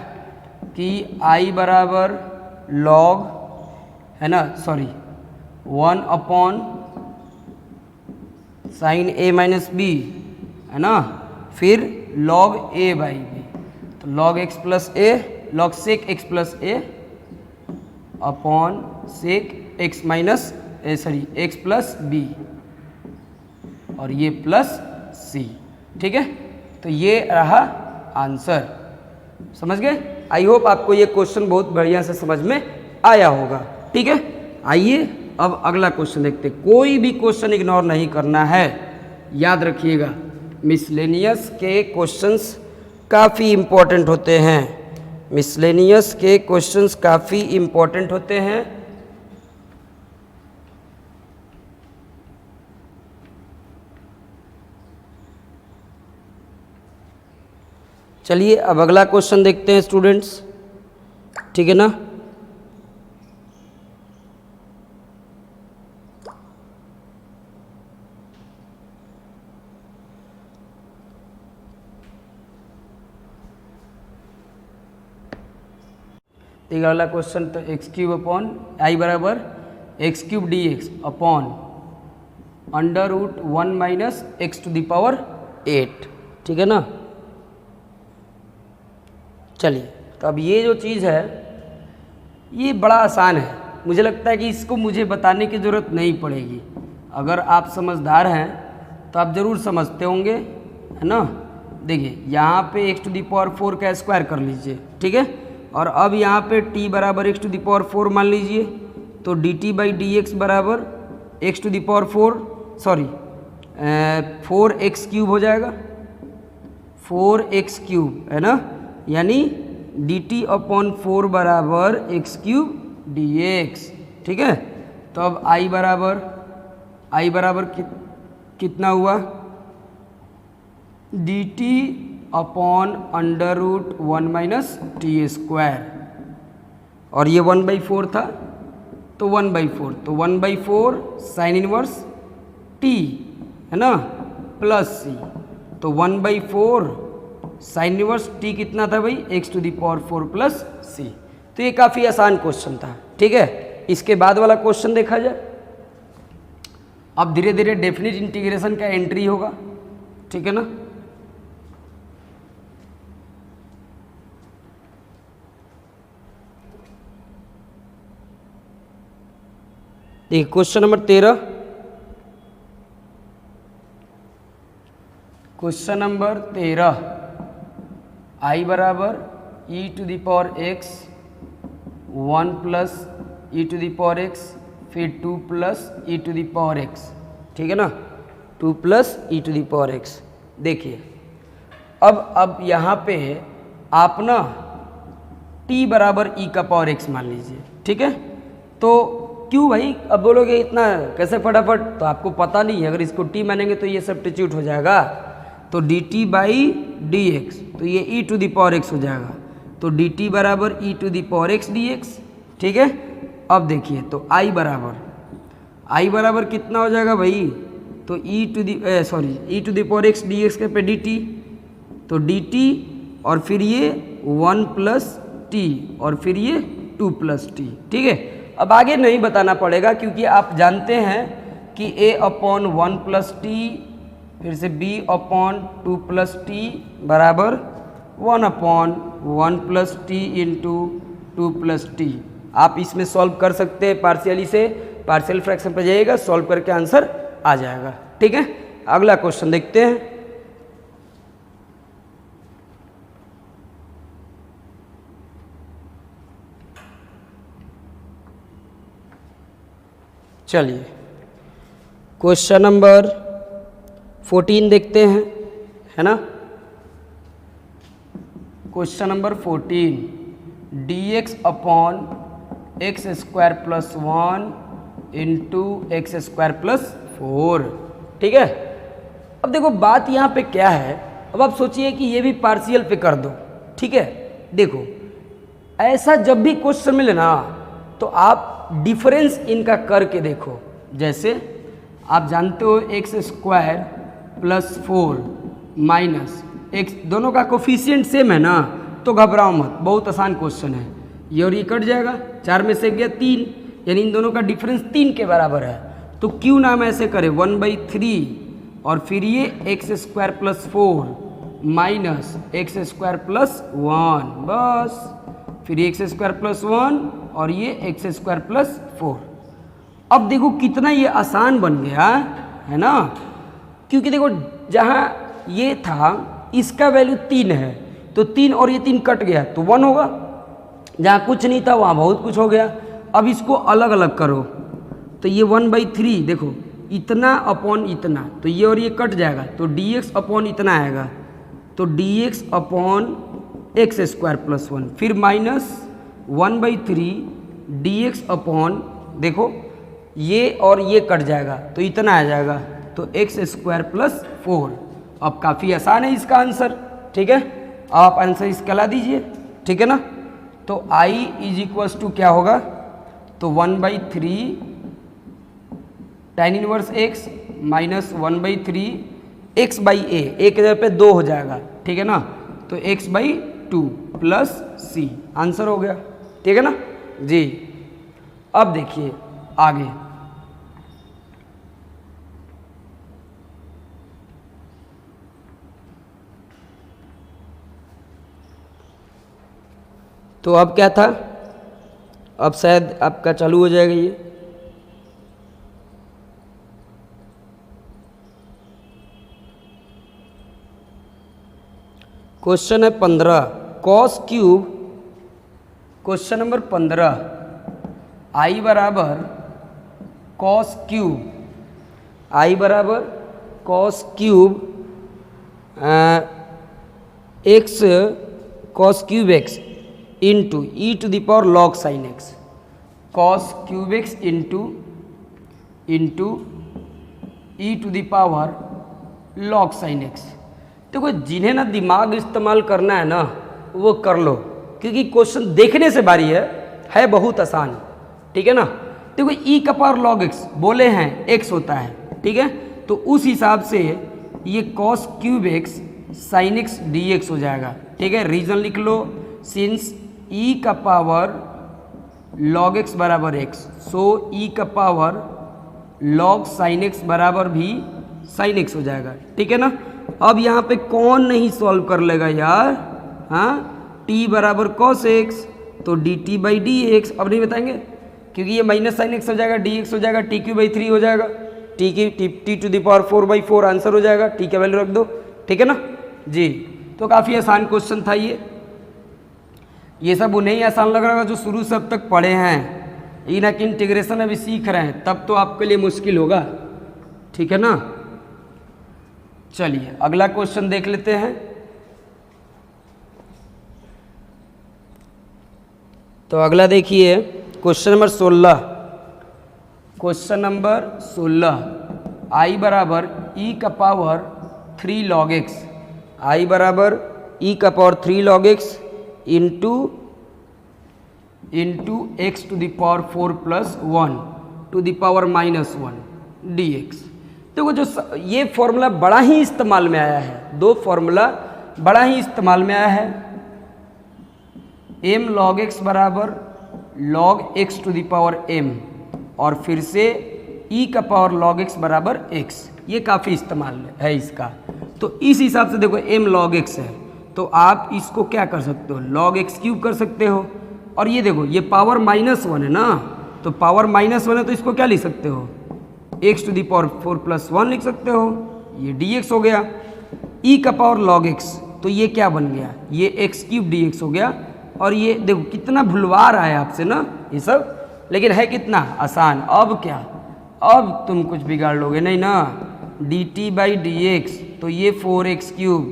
कि i बराबर log, है ना, sorry 1 upon sine a minus B, है ना, फिर log a बाई बी, तो log x plus A, log sec x plus a upon sec x minus A sorry x plus B और ये प्लस सी, ठीक है। तो ये रहा आंसर, समझ गए। आई होप आपको ये क्वेश्चन बहुत बढ़िया से समझ में आया होगा, ठीक है। आइए अब अगला क्वेश्चन देखते हैं, कोई भी क्वेश्चन इग्नोर नहीं करना है, याद रखिएगा मिसलेनियस के क्वेश्चंस काफ़ी इम्पोर्टेंट होते हैं, मिसलेनियस के क्वेश्चंस काफ़ी इम्पोर्टेंट होते हैं। चलिए अब अगला क्वेश्चन देखते हैं स्टूडेंट्स, ठीक है ना। देखिए अगला क्वेश्चन तो एक्स क्यूब अपॉन आई बराबर x cube d x upon under root 1 minus x to the power 8, ठीक है ना। चलिए तो अब ये जो चीज़ है ये बड़ा आसान है, मुझे लगता है कि इसको मुझे बताने की ज़रूरत नहीं पड़ेगी, अगर आप समझदार हैं तो आप ज़रूर समझते होंगे, है ना। देखिए यहाँ पे x टू दी पावर 4 का स्क्वायर कर लीजिए, ठीक है, और अब यहाँ पे t बराबर x टू दी पावर 4 मान लीजिए, तो dt बाई डी एक्स बराबर x to the power 4x cube हो जाएगा, 4x क्यूब, है ना, यानी dt अपॉन 4 बराबर x क्यूब dx, ठीक है। तो अब i बराबर कितना हुआ, dt upon under root 1 minus t square, और ये 1/4 था तो 1/4, तो 1/4 साइन इनवर्स t, है ना, प्लस c, तो 1/4 साइन इनवर्स t कितना था भाई x to the power 4 plus c, तो ये काफ़ी आसान क्वेश्चन था। ठीक है, इसके बाद वाला क्वेश्चन देखा जाए। अब धीरे धीरे डेफिनेट इंटीग्रेशन का एंट्री होगा। ठीक है ना। देखिए question number 13, question number 13, I बराबर e to the power x 1 plus e to the power x, फिर 2 plus e to the power x. ठीक है ना, 2 plus e to the power x. देखिए अब यहाँ पे आप ना t बराबर ई का पावर एक्स मान लीजिए। ठीक है, तो क्यों भाई अब बोलोगे इतना कैसे फटाफट, तो आपको पता नहीं है। अगर इसको t मानेंगे तो ये सब्स्टिट्यूट हो जाएगा, तो dt बाई डी एक्स, तो ये e to the power x हो जाएगा। तो dt बराबर e to the power x dx। ठीक है, अब देखिए तो i बराबर कितना हो जाएगा भाई, तो e to the power x dx के पे dt, तो dt और फिर ये 1 प्लस टी और फिर ये 2 प्लस टी। ठीक है, अब आगे नहीं बताना पड़ेगा क्योंकि आप जानते हैं कि a अपॉन 1 प्लस टी, फिर से b अपॉन 2 प्लस टी बराबर 1 upon 1 plus T into 2 plus T. आप इसमें सॉल्व कर सकते हैं पार्शियली से, पार्शियल फ्रैक्शन पर जाइएगा, सॉल्व करके आंसर आ जाएगा। ठीक है, अगला क्वेश्चन देखते हैं। चलिए क्वेश्चन नंबर 14 देखते हैं, है ना। Question number 14, dx upon x square plus 1 into x square plus 4। ठीक है, अब देखो बात यहाँ पे क्या है, अब आप सोचिए कि ये भी पार्शियल पे कर दो। ठीक है, देखो ऐसा जब भी क्वेश्चन मिले ना तो आप डिफरेंस इनका करके देखो। जैसे आप जानते हो x square plus 4 minus x, दोनों का कोफिशिएंट सेम है ना, तो घबराओ मत, बहुत आसान क्वेश्चन है। ये और ये कट जाएगा, 4 में से गया 3, यानी इन दोनों का डिफरेंस 3 के बराबर है। तो क्यों ना हम ऐसे करें 1/3 और फिर ये x square plus 4 minus x square plus 1, बस फिर एक्स स्क्वायर प्लस 1 और ये एक्स स्क्वायर प्लस 4। अब देखो कितना ये आसान बन गया है ना, क्योंकि देखो जहाँ ये था इसका वैल्यू 3 है, तो 3 और ये 3 कट गया तो 1 होगा, जहाँ कुछ नहीं था वहाँ बहुत कुछ हो गया। अब इसको अलग अलग करो, तो ये 1/3 देखो इतना अपॉन इतना, तो ये और ये कट जाएगा, तो dx अपॉन इतना आएगा, तो dx upon x square plus 1, फिर माइनस 1/3 dx अपॉन, देखो ये और ये कट जाएगा तो इतना आ जाएगा, तो एक्स स्क्वायर प्लस 4। अब काफ़ी आसान है इसका आंसर। ठीक है, आप आंसर इसका ला दीजिए। ठीक है ना, तो i इज इक्वल्स टू क्या होगा, तो 1/3 tan inverse x minus 1/3 x by A, एक जगह पे 2 हो जाएगा। ठीक है ना, तो x/2 प्लस c, आंसर हो गया। ठीक है ना जी। अब देखिए आगे, तो अब क्या था, अब शायद आपका चालू हो जाएगा ये। क्वेश्चन है 15, cos cube, question number 15, I बराबर कॉस क्यूब, आई बराबर cos cube x cos cube x into e to the power log sine x, cos cube x into e to the power log sine x. देखो जिन्हें ना दिमाग इस्तेमाल करना है ना वो कर लो, क्योंकि क्वेश्चन देखने से बारी है बहुत आसान। ठीक है ना, देखो ई का पावर लॉग एक्स बोले हैं एक्स होता है। ठीक है, तो उस हिसाब से ये cos cube x sine x D x हो जाएगा। ठीक है, रीजन लिख लो, सिंस ई का पावर log x बराबर x, सो ई का पावर log sin x बराबर भी sin x हो जाएगा, ठीक है ना। अब यहाँ पे कौन नहीं सॉल्व कर लेगा यार, हाँ, t बराबर cos x, तो dt बाई डी एक्स। अब नहीं बताएंगे क्योंकि ये माइनस साइन एक्स हो जाएगा, डी एक्स हो जाएगा, टी क्यू बाई 3 हो जाएगा, t to the power 4/4 answer हो जाएगा, टी का वैल्यू रख दो, ठीक है ना जी। तो काफ़ी आसान क्वेश्चन था ये सब उन्हें ही आसान लग रहा होगा जो शुरू से अब तक पढ़े हैं, लेकिन कि इंटीग्रेशन अभी सीख रहे हैं, तब तो आपके लिए मुश्किल होगा, ठीक है ना। चलिए अगला क्वेश्चन देख लेते हैं। तो अगला देखिए क्वेश्चन नंबर 16। क्वेश्चन नंबर 16, आई बराबर ई का पावर 3 log x, आई बराबर ई का power 3 log x into x to the power 4 plus 1 to the power -1 dx। देखो जो ये फॉर्मूला बड़ा ही इस्तेमाल में आया है, दो फॉर्मूला बड़ा ही इस्तेमाल में आया है। m log x बराबर log x to the power m और फिर से e का पावर log x बराबर x, ये काफ़ी इस्तेमाल है इसका। तो इस हिसाब से देखो m log x है, तो आप इसको क्या कर सकते हो, log x क्यूब कर सकते हो। और ये देखो ये पावर -1 है ना, तो पावर -1 है तो इसको क्या लिख सकते हो, x to the power 4 plus 1 लिख सकते हो, ये dx हो गया। e का पावर log x, तो ये क्या बन गया, ये x क्यूब dx हो गया। और ये देखो कितना भुलवा रहा है आपसे ना ये सब, लेकिन है कितना आसान। अब क्या, अब तुम कुछ बिगाड़ लोगे नहीं ना, dt बाई dx, तो ये 4x क्यूब,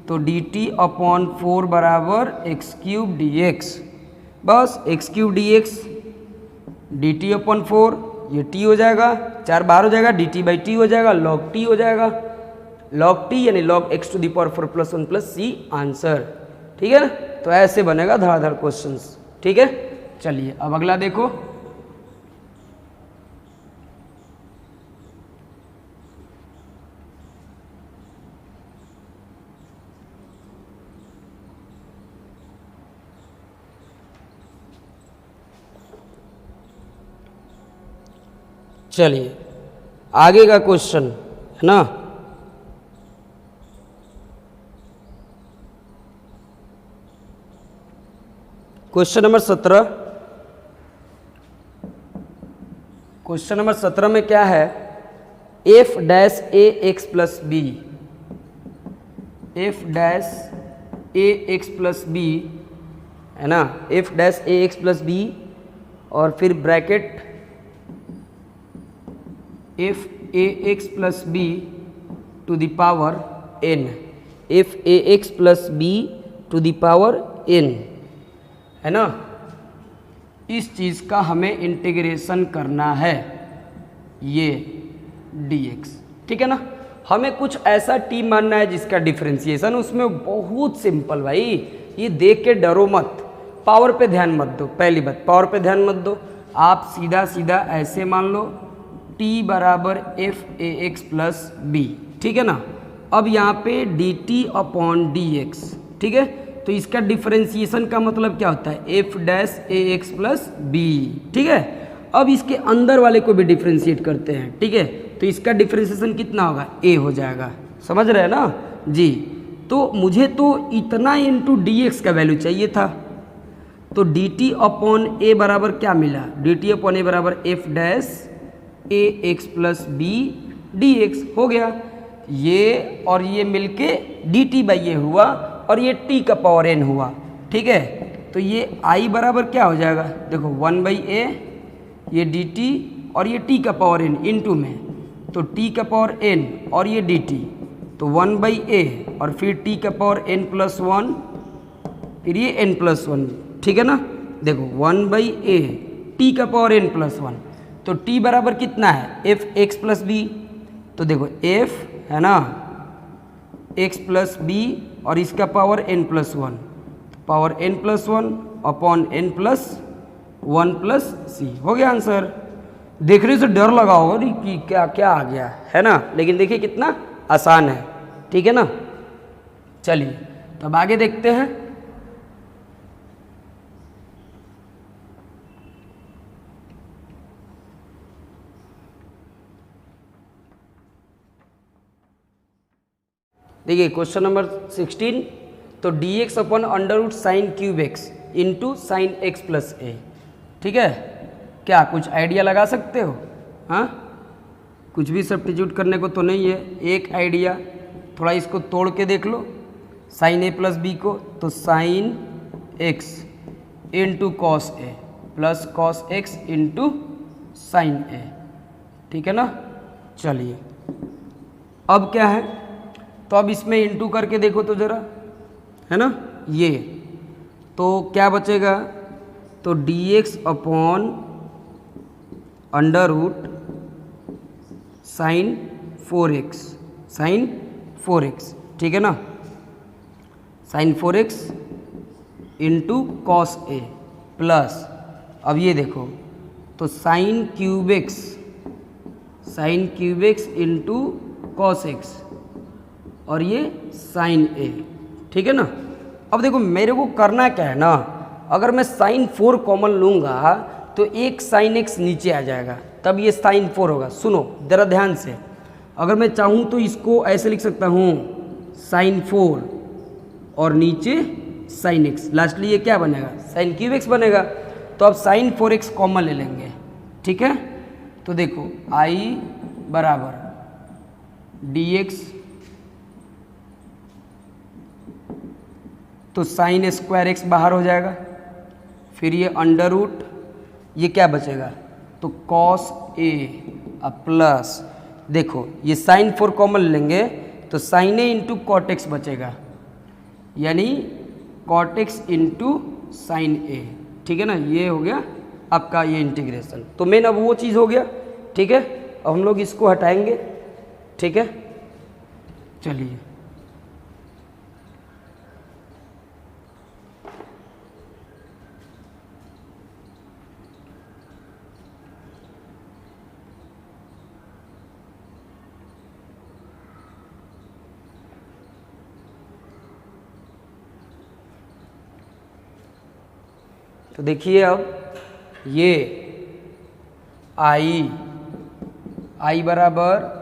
तो dt अपॉन 4 बराबर x क्यूब dx, बस x cube dx, dt upon 4, ये t हो जाएगा, 4 बार हो जाएगा, dt बाई t हो जाएगा, log t हो जाएगा, log t यानी log x to the power 4 plus 1 plus c answer, ठीक है ना। तो ऐसे बनेगा धड़ाधड़ क्वेश्चंस, ठीक है। चलिए अब अगला देखो। चलिए आगे का क्वेश्चन है ना, क्वेश्चन नंबर 17। क्वेश्चन नंबर 17 में क्या है, f dash A x plus B, f dash A x plus B है ना, f dash A x plus B और फिर bracket f A x plus B to the power n, f A x plus B to the power n है ना। इस चीज़ का हमें इंटीग्रेशन करना है, ये dx, ठीक है ना। हमें कुछ ऐसा t मानना है जिसका डिफरेंशिएशन उसमें बहुत सिंपल, भाई ये देख के डरो मत, पावर पे ध्यान मत दो, पहली बात पावर पे ध्यान मत दो, आप सीधा सीधा ऐसे मान लो t बराबर एफ ए एक्स प्लस बी, ठीक है ना। अब यहाँ पे dt अपॉन dx, ठीक है, तो इसका डिफरेंशिएशन का मतलब क्या होता है, f dash A x plus B, ठीक है। अब इसके अंदर वाले को भी डिफरेंशिएट करते हैं, ठीक है, तो इसका डिफरेंशिएशन कितना होगा, ए हो जाएगा, समझ रहे हैं ना जी। तो मुझे तो इतना इंटू डी एक्स का वैल्यू चाहिए था, तो डी टी अपॉन ए बराबर क्या मिला, डी टी अपॉन ए बराबर f dash A x plus B D x हो गया। ये और ये मिलके डी टी बाई ए हुआ और ये t का पावर n हुआ, ठीक है। तो ये i बराबर क्या हो जाएगा, देखो 1/a, ये dt और ये t का पावर n इंटू में, तो t का पावर n और ये dt, तो 1/a और फिर t का पावर n प्लस 1, फिर ये n प्लस 1, ठीक है ना। देखो 1/a t का पावर n प्लस 1, तो t बराबर कितना है, एफ एक्स प्लस बी, तो देखो f है ना x प्लस बी और इसका power n plus 1, power n plus 1 upon n plus 1 plus C, हो गया आंसर। देखने से डर लगा होगा कि क्या क्या आ गया है ना, लेकिन देखिए कितना आसान है, ठीक है ना। चलिए तब आगे देखते हैं। देखिए क्वेश्चन नंबर 16, तो dx upon under root sine cube x into sine x plus A. ठीक है, क्या कुछ आइडिया लगा सकते हो? हाँ, कुछ भी सब्स्टिट्यूट करने को तो नहीं है। एक आइडिया, थोड़ा इसको तोड़ के देख लो, साइन ए प्लस बी को, तो sine x into cos A plus cos x into sine A. ठीक है ना। चलिए अब क्या है, तो अब इसमें इंटू करके देखो तो ज़रा, है ना। ये तो क्या बचेगा, तो dx upon under root sine 4x, sine 4x, ठीक है ना, साइन 4x इंटू कॉस ए प्लस, अब ये देखो तो sine cube x, sine cube x into cos x और ये साइन ए। ठीक है ना। अब देखो मेरे को करना क्या है ना, अगर मैं साइन 4 कॉमन लूँगा तो एक साइन एक्स नीचे आ जाएगा, तब ये साइन 4 होगा। सुनो ज़रा ध्यान से, अगर मैं चाहूँ तो इसको ऐसे लिख सकता हूँ साइन 4 और नीचे साइन एक्स, लास्टली ये क्या बनेगा, साइन क्यूब एक्स बनेगा। तो अब साइन 4x कॉमन ले लेंगे। ठीक है, तो देखो i बराबर dx, तो साइन स्क्वायर एक्स बाहर हो जाएगा, फिर ये अंडर रूट, ये क्या बचेगा, तो कॉस ए प्लस, देखो ये साइन 4 कॉमन लेंगे तो sign A into cot x बचेगा, यानी cot x into sine A. ठीक है ना, ये हो गया आपका ये इंटीग्रेशन। तो मेन अब वो चीज़ हो गया। ठीक है, अब हम लोग इसको हटाएंगे। ठीक है, चलिए तो देखिए अब ये आई बराबर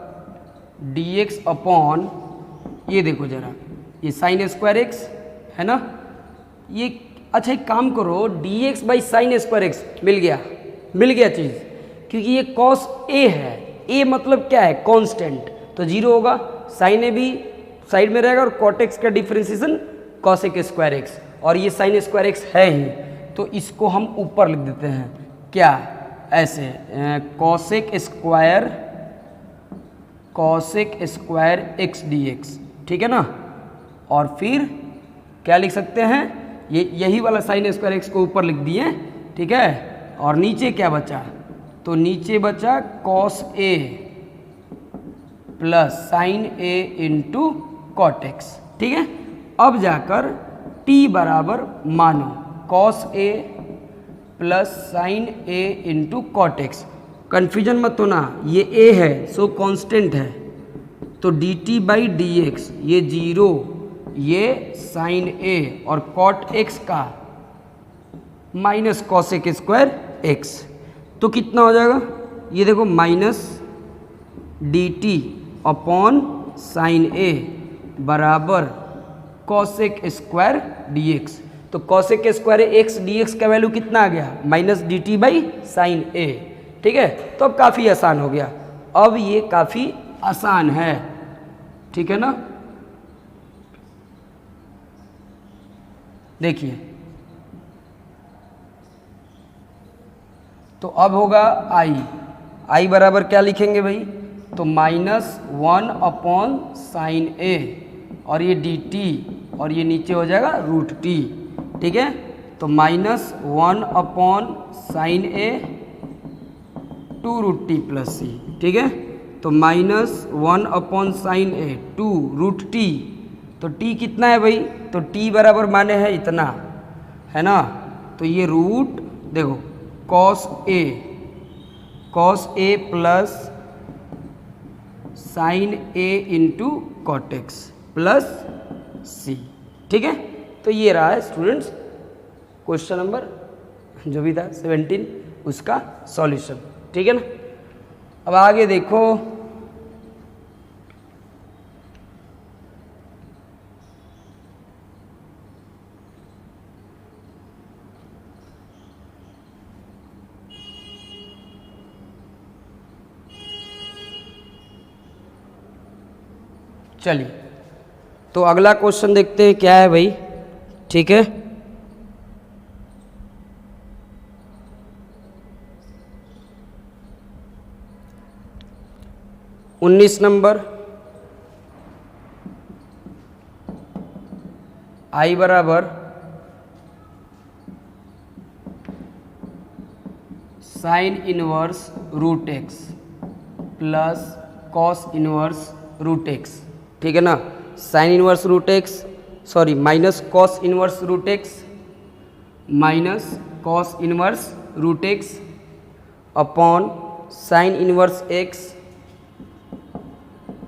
dx अपॉन, ये देखो ज़रा, ये साइन स्क्वायर एक्स है ना, ये अच्छा एक काम करो, dx by sine square x मिल गया चीज़, क्योंकि ये कॉस ए है, ए मतलब क्या है, कांस्टेंट, तो जीरो होगा, साइन ए भी साइड में रहेगा और कॉट एक्स का डिफरेंशिएशन कॉसेक स्क्वायर एक्स, और ये साइन स्क्वायर एक्स है ही, तो इसको हम ऊपर लिख देते हैं, क्या ऐसे cosec square x D x. ठीक है ना, और फिर क्या लिख सकते हैं, ये यही वाला साइन स्क्वायर एक्स को ऊपर लिख दिए। ठीक है, और नीचे क्या बचा, तो नीचे बचा cos A plus sign A into cot x. ठीक है, अब जाकर t बराबर मानो cos A plus sign A into cot x, confusion मत होना, ये a है सो कांस्टेंट है, तो dt बाई डी एक्स, ये जीरो, ये साइन ए और कॉट एक्स का माइनस कॉसेक स्क्वायर एक्स, तो कितना हो जाएगा, ये देखो minus dt upon sine A बराबर कॉसेक स्क्वायर डी एक्स, तो cosec square x D x का वैल्यू कितना आ गया, minus D T by sine A. ठीक है, तो अब काफ़ी आसान हो गया, अब ये काफ़ी आसान है। ठीक है ना, देखिए तो अब होगा आई बराबर क्या लिखेंगे भाई, तो -1 अपॉन साइन ए और ये डी टी और ये नीचे हो जाएगा रूट टी। ठीक है, तो -1 अपॉन साइन ए 2 रूट टी प्लस सी। ठीक है, तो -1 अपॉन साइन ए 2 रूट टी, तो टी कितना है भाई, तो टी बराबर माने है इतना, है ना, तो ये रूट देखो cos A plus sign A into cot x plus सी। ठीक है, तो ये रहा है स्टूडेंट्स क्वेश्चन नंबर जो भी था 17 उसका सॉल्यूशन। ठीक है ना, अब आगे देखो, चलिए तो अगला क्वेश्चन देखते हैं क्या है भाई। ठीक है, उन्नीस नंबर, आई बराबर sine inverse root x plus cos inverse root x. ठीक है ना, sine inverse root x sorry minus cos inverse root x minus cos inverse root x upon sine inverse x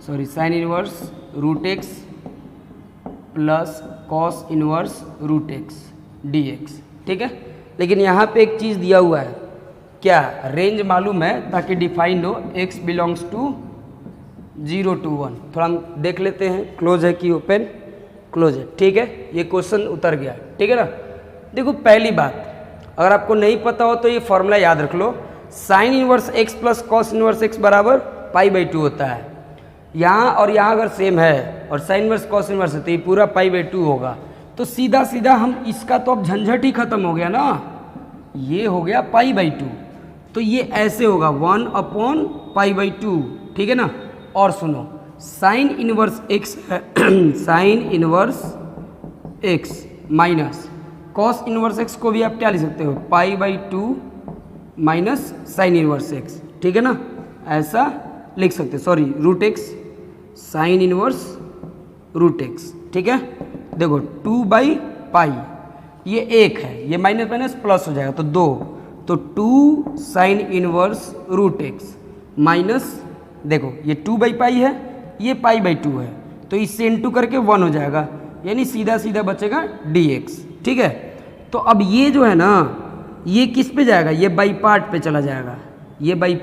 sorry sine inverse root x plus cos inverse root x D x. ठीक है, लेकिन यहाँ पे एक चीज़ दिया हुआ है, क्या रेंज मालूम है ताकि डिफाइंड हो, x बिलोंग्स टू 0 to 1। थोड़ा हम देख लेते हैं, क्लोज है कि ओपन, क्लोज है। ठीक है, ये क्वेश्चन उतर गया। ठीक है ना, देखो पहली बात, अगर आपको नहीं पता हो तो ये फॉर्मूला याद रख लो, sine inverse x plus cos inverse x बराबर π/2 होता है। यहाँ और यहाँ अगर सेम है और साइन इनवर्स कॉस इनवर्स है तो ये पूरा π/2 होगा। तो सीधा सीधा हम इसका तो अब झंझट ही खत्म हो गया ना, ये हो गया π/2, तो ये ऐसे होगा 1/π/2। ठीक है ना, और सुनो साइन इनवर्स x है sign inverse x minus cos inverse x को भी आप क्या लिख सकते हो, π/2 माइनस साइन इनवर्स x। ठीक है ना, ऐसा लिख सकते, sorry root x sine inverse root x। ठीक है, देखो 2/π, ये 1 है, ये माइनस माइनस प्लस हो जाएगा तो 2, तो 2 sine inverse root x minus, देखो ये 2/π है, ये π/2 है, तो इससे इनटू करके 1 हो जाएगा, यानी सीधा सीधा बचेगा dx। ठीक है, तो अब ये जो है ना, ये किस पे जाएगा, ये बाई पार्ट पे चला जाएगा, ये बाई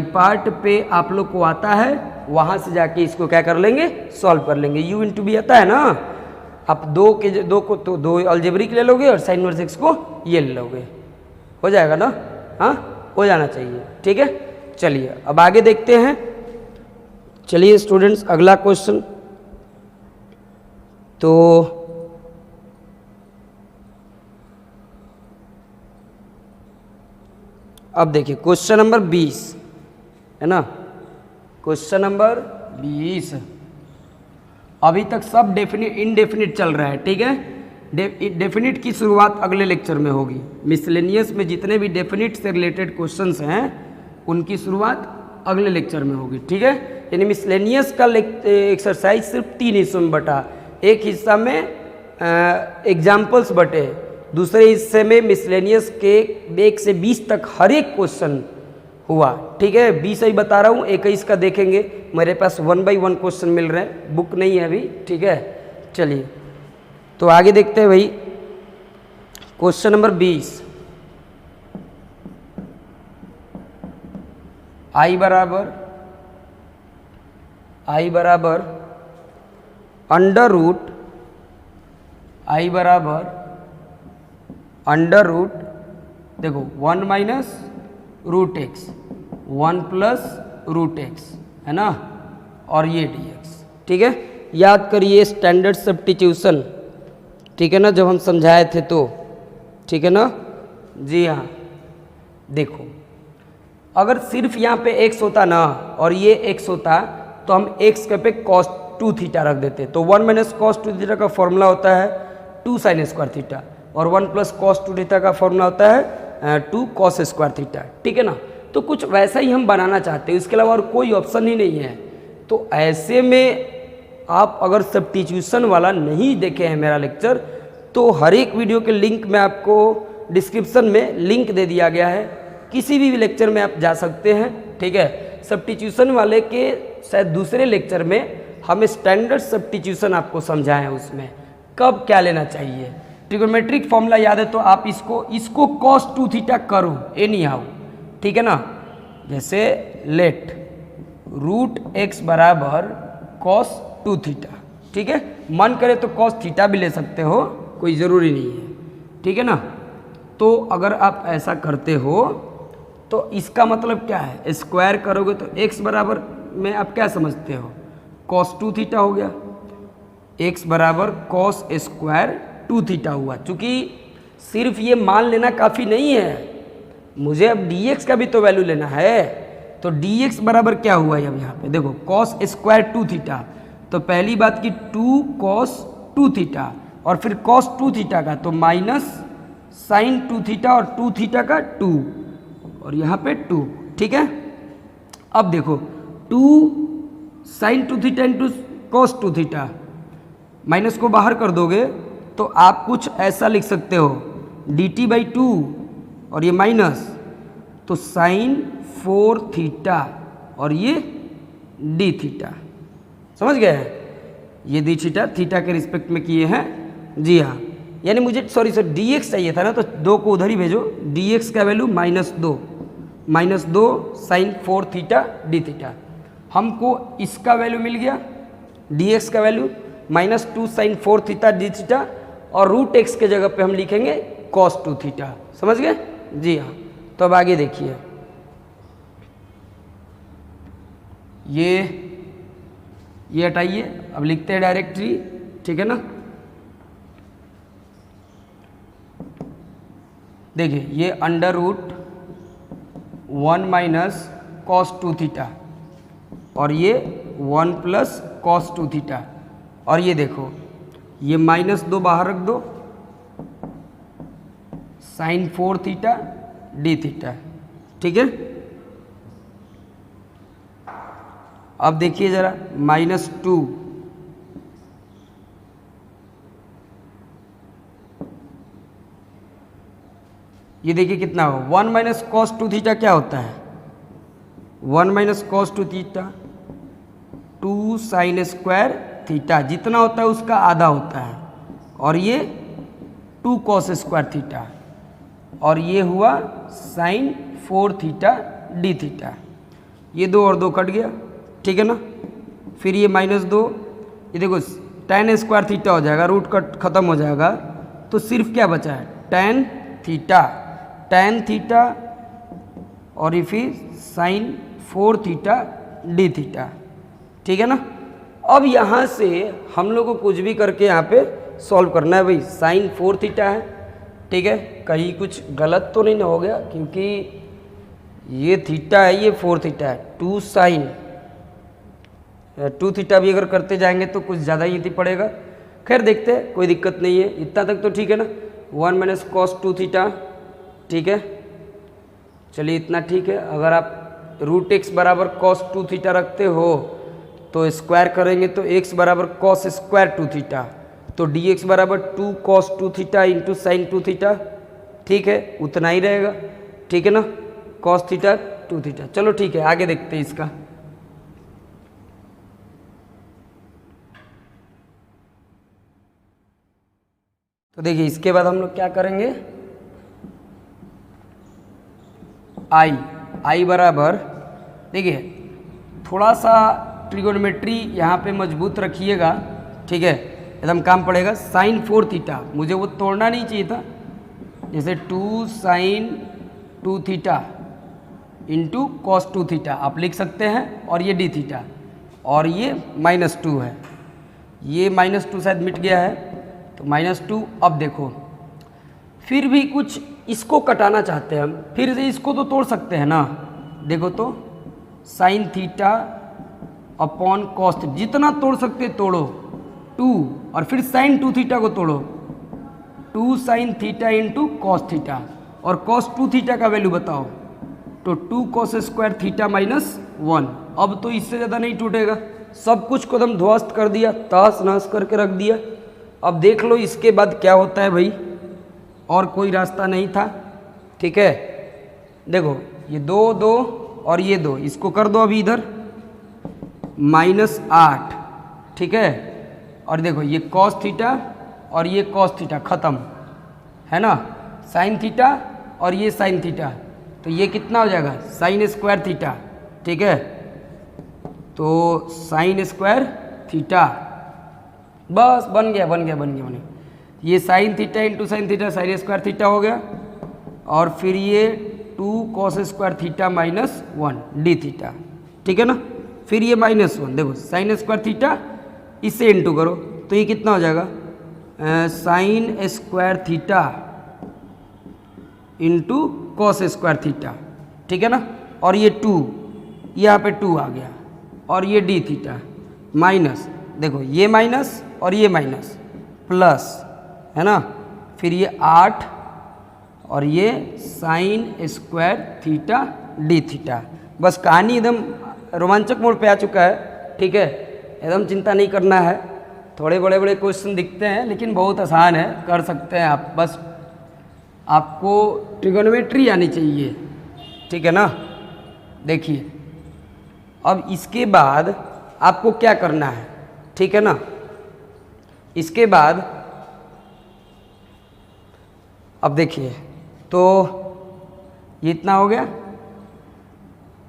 पार्ट पे आप लोग को आता है, वहाँ से जाके इसको क्या कर लेंगे, सॉल्व कर लेंगे। u इंटू बी आता है ना, आप दो को तो 2 अलजेब्रिक ले लोगे और साइन इनवर्स x को ये ले लोगे, हो जाएगा ना, हाँ हो जाना चाहिए। ठीक है, चलिए अब आगे देखते हैं। चलिए स्टूडेंट्स अगला क्वेश्चन, तो अब देखिए क्वेश्चन नंबर 20 है ना, क्वेश्चन नंबर 20। अभी तक सब डेफिनिट इनडेफिनिट चल रहा है। ठीक है, डेफिनिट की शुरुआत अगले लेक्चर में होगी। मिसलेनियस में जितने भी डेफिनिट से रिलेटेड क्वेश्चंस हैं उनकी शुरुआत अगले लेक्चर में होगी। ठीक है, यानी मिसलेनियस का एक्सरसाइज सिर्फ 3 हिस्सों में बटा, एक हिस्सा में एग्जाम्पल्स बटे, दूसरे हिस्से में मिसलेनियस के 1 से 20 तक हर एक क्वेश्चन हुआ। ठीक है, 20 ही बता रहा हूँ, 21 का देखेंगे, मेरे पास 1 by 1 क्वेश्चन मिल रहे हैं, बुक नहीं है अभी। ठीक है, चलिए तो आगे देखते हैं भाई, क्वेश्चन नंबर 20। आई बराबर अंडर रूट देखो 1 minus root x 1 plus root x है ना, और ये dx। ठीक है, याद करिए स्टैंडर्ड सब्स्टिट्यूशन। ठीक है ना, जब हम समझाए थे तो, ठीक है ना जी हाँ। देखो अगर सिर्फ यहाँ पे x होता ना और ये x होता तो हम x के पे cos 2 थीटा रख देते, तो 1 माइनस cos 2 थीटा का फॉर्मूला होता है 2 साइन स्क्वायर थीटा, और 1 प्लस cos 2 थीटा का फॉर्मूला होता है 2 cos स्क्वायर थीटा। ठीक है ना, तो कुछ वैसा ही हम बनाना चाहते हैं, इसके अलावा और कोई ऑप्शन ही नहीं है। तो ऐसे में आप अगर सब्स्टिट्यूशन वाला नहीं देखे हैं मेरा लेक्चर, तो हर एक वीडियो के लिंक में आपको डिस्क्रिप्शन में लिंक दे दिया गया है, किसी भी लेक्चर में आप जा सकते हैं। ठीक है, सब्स्टिट्यूशन वाले के शायद दूसरे लेक्चर में हम स्टैंडर्ड सब्स्टिट्यूशन आपको समझाएं, उसमें कब क्या लेना चाहिए। ट्रिगोनोमेट्रिक फॉर्मूला याद है तो आप इसको cos 2 थीटा करो एनी हाउ। ठीक है ना, जैसे लेट रूट x बराबर cos 2 थीटा। ठीक है, मन करे तो cos थीटा भी ले सकते हो, कोई ज़रूरी नहीं है। ठीक है ना, तो अगर आप ऐसा करते हो तो इसका मतलब क्या है, स्क्वायर करोगे तो x बराबर में आप क्या समझते हो कॉस 2 थीटा हो गया, x बराबर कॉस स्क्वायर 2 थीटा हुआ। चूंकि सिर्फ ये मान लेना काफ़ी नहीं है, मुझे अब dx का भी तो वैल्यू लेना है। तो dx बराबर क्या हुआ अब यहाँ पे देखो, कॉस स्क्वायर 2 थीटा, तो पहली बात की 2 कॉस 2 थीटा और फिर कॉस 2 थीटा का तो माइनस साइन 2 थीटा और 2 थीटा का 2 और यहाँ पे 2, ठीक है। अब देखो 2 sine 2 theta into cos 2 theta, minus को बाहर कर दोगे तो आप कुछ ऐसा लिख सकते हो dt बाई 2 और ये माइनस तो साइन 4 थीटा और ये d थीटा, समझ गए हैं। ये डी थीटा थीटा के रिस्पेक्ट में किए हैं, जी हाँ। यानी मुझे सॉरी dx चाहिए था ना, तो 2 को उधर ही भेजो, dx का value -2 sine 4 theta D theta. हमको इसका वैल्यू मिल गया, dx का value -2 sine 4 theta D theta और रूट x के जगह पे हम लिखेंगे cos 2 थीटा, समझ गए, जी हाँ। तो अब आगे देखिए, ये हटाइए, अब लिखते हैं डायरेक्टली, ठीक है ना। देखिए ये under root 1 minus cos 2 theta और ये 1 प्लस कॉस 2 थीटा और ये देखो ये -2 बाहर रख दो, साइन 4 थीटा डी थीटा, ठीक है। अब देखिए जरा -2 ये देखिए कितना हो, 1 माइनस कॉस 2 थीटा क्या होता है, 1 minus cos 2 theta 2 sine square theta, जितना होता है उसका आधा होता है और ये 2 कॉस स्क्वायर थीटा और ये हुआ साइन 4 थीटा डी थीटा। ये 2 और 2 कट गया, ठीक है ना। फिर ये -2, ये देखो tan स्क्वायर थीटा हो जाएगा, रूट कट खत्म हो जाएगा, तो सिर्फ क्या बचा है tan थीटा और ये फिर साइन 4 थीटा डी थीटा, ठीक है ना। अब यहाँ से हम लोग को कुछ भी करके यहाँ पे सॉल्व करना है भाई। साइन 4 थीटा है, ठीक है, कहीं कुछ गलत तो नहीं ना हो गया, क्योंकि ये थीटा है ये 4 थीटा है, 2 साइन 2 थीटा भी अगर करते जाएंगे तो कुछ ज़्यादा ही पड़ेगा। खैर देखते हैं, कोई दिक्कत नहीं है, इतना तक तो ठीक है ना। 1 माइनस कॉस 2 थीटा, ठीक है, चलिए इतना ठीक है। अगर आप रूट x बराबर कॉस 2 थीटा रखते हो तो स्क्वायर करेंगे तो x बराबर कॉस स्क्वायर 2 थीटा, तो dx बराबर 2 cos 2 theta into sine 2 theta, ठीक है, उतना ही रहेगा, ठीक है ना, कॉस थीटा 2 थीटा। चलो ठीक है, आगे देखते हैं इसका। तो देखिए इसके बाद हम लोग क्या करेंगे, आई बराबर, देखिए थोड़ा सा ट्रिगोनोमेट्री यहाँ पे मजबूत रखिएगा, ठीक है, एकदम काम पड़ेगा। साइन 4 थीटा मुझे वो तोड़ना नहीं चाहिए था, जैसे 2 sine 2 theta into cos 2 theta आप लिख सकते हैं, और ये डी थीटा और ये -2 है, ये -2 शायद मिट गया है तो -2। अब देखो फिर भी कुछ इसको कटाना चाहते हैं हम, फिर से इसको तो तोड़ सकते हैं ना। देखो तो साइन थीटा अपॉन कॉस, जितना तोड़ सकते तोड़ो, 2 और फिर साइन 2 थीटा को तोड़ो, 2 sine theta into cos theta और कॉस 2 थीटा का वैल्यू बताओ, तो 2 कॉस स्क्वायर थीटा -1। अब तो इससे ज़्यादा नहीं टूटेगा, सब कुछ को एकदम ध्वस्त कर दिया, तहस नहस करके रख दिया। अब देख लो इसके बाद क्या होता है भाई, और कोई रास्ता नहीं था, ठीक है। देखो ये 2 और ये 2, इसको कर दो अभी इधर -8, ठीक है, और देखो ये कॉस थीटा और ये कॉस थीटा खत्म है ना, साइन थीटा और ये साइन थीटा, तो ये कितना हो जाएगा साइन स्क्वायर थीटा, ठीक है, तो साइन स्क्वायर थीटा, बस बन गया। ये sine theta into sine theta sine square theta हो गया, और फिर ये 2 cos square theta -1 D theta, ठीक है ना। फिर ये -1, देखो साइन स्क्वायर थीटा, इससे इंटू करो तो ये कितना हो जाएगा, sine square theta into cos square theta, ठीक है ना। और ये 2, यहाँ पे 2 आ गया, और ये डी थीटा माइनस, देखो ये माइनस और ये माइनस प्लस, है ना, फिर ये 8 और ये sine square theta D theta. बस कहानी एकदम रोमांचक मोड पे आ चुका है, ठीक है, एकदम चिंता नहीं करना है। थोड़े बड़े बड़े क्वेश्चन दिखते हैं लेकिन बहुत आसान है, कर सकते हैं आप, बस आपको ट्रिगोनोमेट्री आनी चाहिए, ठीक है ना। देखिए अब इसके बाद आपको क्या करना है, ठीक है ना। इसके बाद अब देखिए, तो ये इतना हो गया,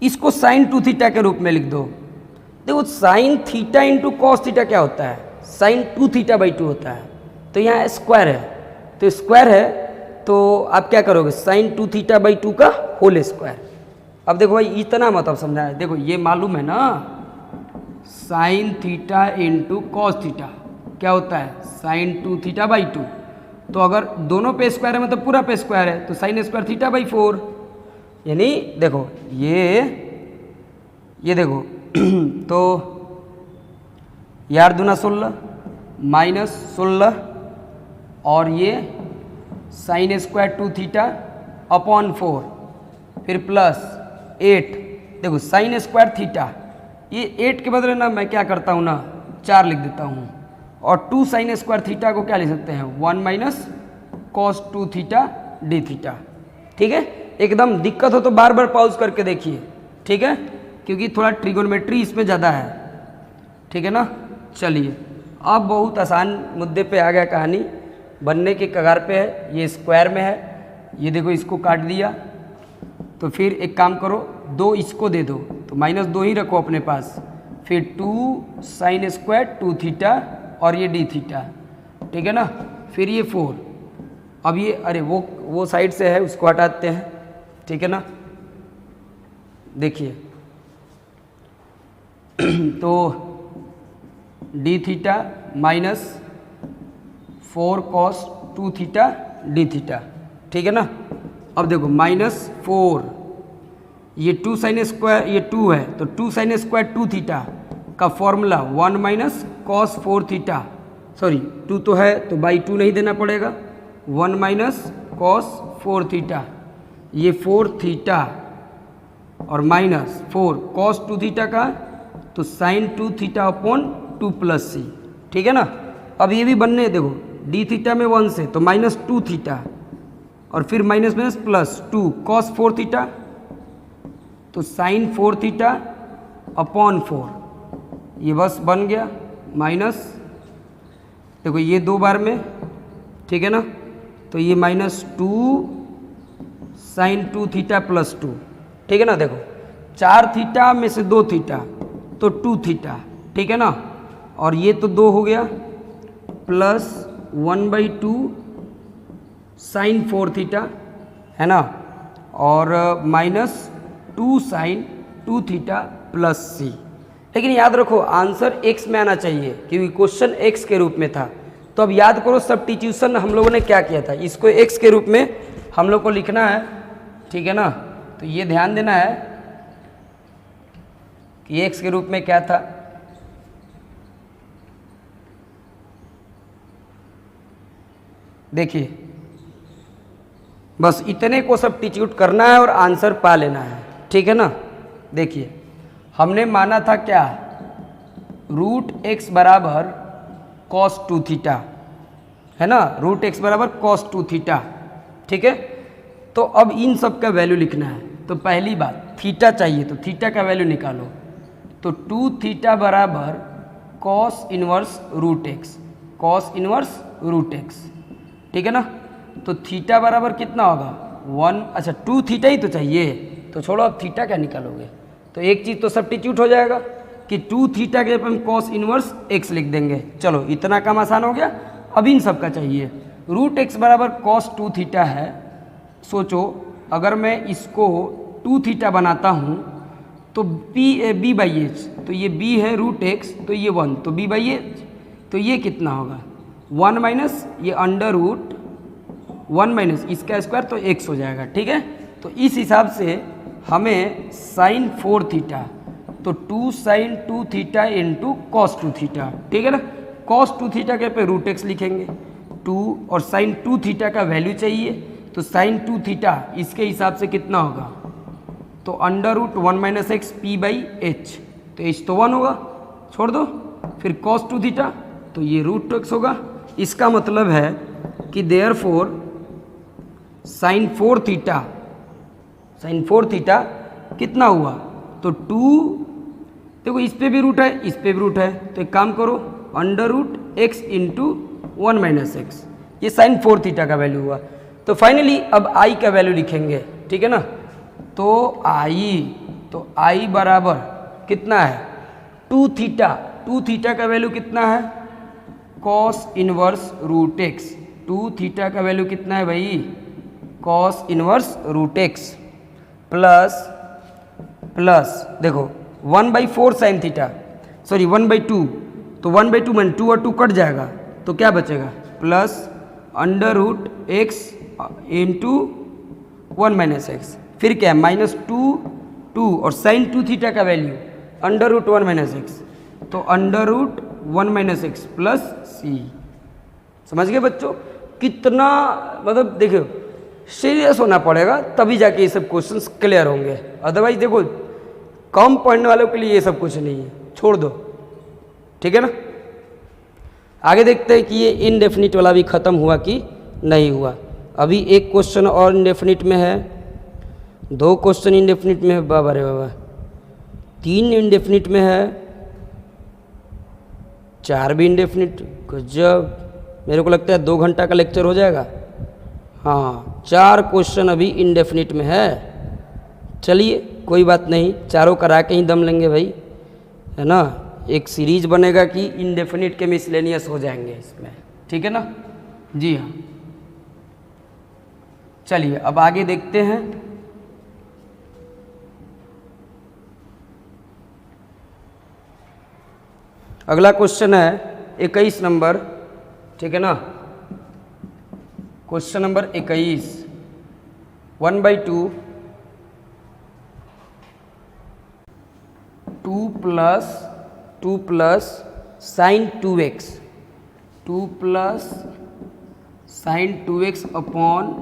इसको साइन 2 थीटा के रूप में लिख दो। देखो sine theta into cos theta क्या होता है, साइन 2 थीटा बाई 2 होता है, तो यहाँ स्क्वायर है, तो स्क्वायर है तो आप क्या करोगे, साइन 2 थीटा बाई 2 का होल स्क्वायर। अब देखो भाई इतना मतलब समझा है, देखो ये मालूम है ना, sine theta into cos theta क्या होता है, साइन 2 थीटा बाई 2, तो अगर दोनों पे स्क्वायर है मतलब पूरा पे स्क्वायर है, तो साइन स्क्वायर थीटा बाई 4, यानी देखो ये देखो तो यार दूना 16 माइनस 16 और ये साइन स्क्वायर 2 थीटा अपॉन 4, फिर प्लस 8, देखो साइन स्क्वायर थीटा, ये 8 के बदले ना मैं क्या करता हूँ ना 4 लिख देता हूँ, और 2 साइन स्क्वायर थीटा को क्या लिख सकते हैं, 1 minus cos 2 theta D theta, ठीक है। एकदम दिक्कत हो तो बार बार पॉज करके देखिए, ठीक है, क्योंकि थोड़ा ट्रिगोनोमेट्री इसमें ज़्यादा है, ठीक है ना। चलिए अब बहुत आसान मुद्दे पे आ गया, कहानी बनने के कगार पे है, ये स्क्वायर में है, ये देखो इसको काट दिया, तो फिर एक काम करो 2 इसको दे दो, तो -2 ही रखो अपने पास, फिर 2 साइन स्क्वायर 2 थीटा और ये डी थीटा, ठीक है ना, फिर ये 4, अब ये अरे वो साइड से है उसको हटाते हैं, ठीक है ना। देखिए तो D theta minus 4 cos 2 theta D theta, ठीक है ना। अब देखो -4, ये 2 साइन स्क्वायर, ये 2 है तो 2 साइन स्क्वायर 2 थीटा का formula 1 minus cos 4 theta, sorry 2 तो है तो बाई 2 नहीं देना पड़ेगा, 1 माइनस कॉस 4 थीटा, ये 4 थीटा और माइनस 4 कॉस 2 थीटा का, तो साइन 2 थीटा अपॉन 2 प्लस सी, ठीक है ना। अब ये भी बनने देखो, डी थीटा में 1 से तो -2 थीटा और फिर माइनस प्लस 2 कॉस 4 थीटा, तो साइन 4 थीटा अपॉन 4, ये बस बन गया माइनस, देखो ये 2 बार में, ठीक है ना, तो ये -2 साइन 2 थीटा प्लस 2, ठीक है ना। देखो 4 थीटा में से 2 थीटा तो 2 थीटा, ठीक है ना, और ये तो 2 हो गया प्लस 1/2 साइन 4 थीटा, है ना, और -2 साइन 2 थीटा प्लस सी। लेकिन याद रखो आंसर x में आना चाहिए क्योंकि क्वेश्चन x के रूप में था। तो अब याद करो सब्स्टिट्यूशन हम लोगों ने क्या किया था, इसको x के रूप में हम लोग को लिखना है, ठीक है ना। तो ये ध्यान देना है कि x के रूप में क्या था, देखिए बस इतने को सब्स्टिट्यूट करना है और आंसर पा लेना है, ठीक है ना। देखिए हमने माना था क्या, √x बराबर cos 2 थीटा, है ना, √x बराबर cos 2 थीटा, ठीक है। तो अब इन सब का वैल्यू लिखना है, तो पहली बात थीटा चाहिए तो थीटा का वैल्यू निकालो, तो 2 थीटा बराबर cos inverse √x, cos inverse √x, ठीक है ना। तो थीटा बराबर कितना होगा 1, अच्छा 2 थीटा ही तो चाहिए, तो छोड़ो अब थीटा क्या निकालोगे, तो एक चीज़ तो सब्स्टिट्यूट हो जाएगा कि 2 थीटा के हम cos इनवर्स x लिख देंगे। चलो इतना काम आसान हो गया। अब इन सब का चाहिए, √x बराबर cos 2 थीटा है, सोचो अगर मैं इसको 2 थीटा बनाता हूँ तो बी बाई एच, तो ये b है रूट एक्स, तो ये 1, तो b बाई एच, तो ये कितना होगा 1 माइनस ये अंडर रूट 1 माइनस इसका स्क्वायर, तो x हो जाएगा। ठीक है, तो इस हिसाब से हमें साइन 4 थीटा, तो 2 sine 2 theta into cos 2 theta, ठीक है ना। कॉस 2 थीटा के पे रूट एक्स लिखेंगे 2, और साइन 2 थीटा का वैल्यू चाहिए, तो साइन 2 थीटा इसके हिसाब से कितना होगा, तो under root 1 minus x p by h, तो एच तो 1 होगा, छोड़ दो, फिर कॉस 2 थीटा, तो ये रूट एक्स होगा। इसका मतलब है कि therefore sine 4 theta, sine 4 theta कितना हुआ, तो 2, देखो इस पे भी रूट है, इस पे भी रूट है, तो एक काम करो under root x into 1 minus x, ये साइन 4 थीटा का वैल्यू हुआ। तो फाइनली अब आई का वैल्यू लिखेंगे, ठीक है ना। तो आई बराबर कितना है 2 थीटा, 2 थीटा का वैल्यू कितना है cos inverse root x, 2 theta का वैल्यू कितना है भाई cos inverse root x, plus देखो 1/4 साइन थीटा, सॉरी 1/2, तो 1/2 में 2 और 2 कट जाएगा, तो क्या बचेगा plus under root x into 1 minus x, फिर क्या है -2 और साइन 2 थीटा का value under root 1 minus x, तो under root 1 minus x plus सी। समझ गए बच्चों, कितना मतलब देखो सीरियस होना पड़ेगा तभी जाके ये सब क्वेश्चंस क्लियर होंगे, अदरवाइज देखो कम पढ़ने वालों के लिए ये सब कुछ नहीं है, छोड़ दो, ठीक है ना। आगे देखते हैं कि ये इनडेफिनिट वाला भी खत्म हुआ कि नहीं हुआ। अभी एक क्वेश्चन और इनडेफिनिट में है, 2 क्वेश्चन इनडेफिनिट में है, बाबा रे बाबा 3 इनडेफिनिट में है, 4 भी इनडेफिनिट। गजब, मेरे को लगता है 2 घंटा का लेक्चर हो जाएगा। हाँ 4 क्वेश्चन अभी इनडेफिनिट में है। चलिए कोई बात नहीं, चारों करा के ही दम लेंगे भाई, है ना। एक सीरीज बनेगा कि इनडेफिनिट के मिसलेनियस हो जाएंगे इसमें, ठीक है ना। जी हाँ, चलिए अब आगे देखते हैं। अगला क्वेश्चन है 21 नंबर, ठीक है ना। Question number 21, 1/2 2 plus sine 2x, 2 plus sine 2x upon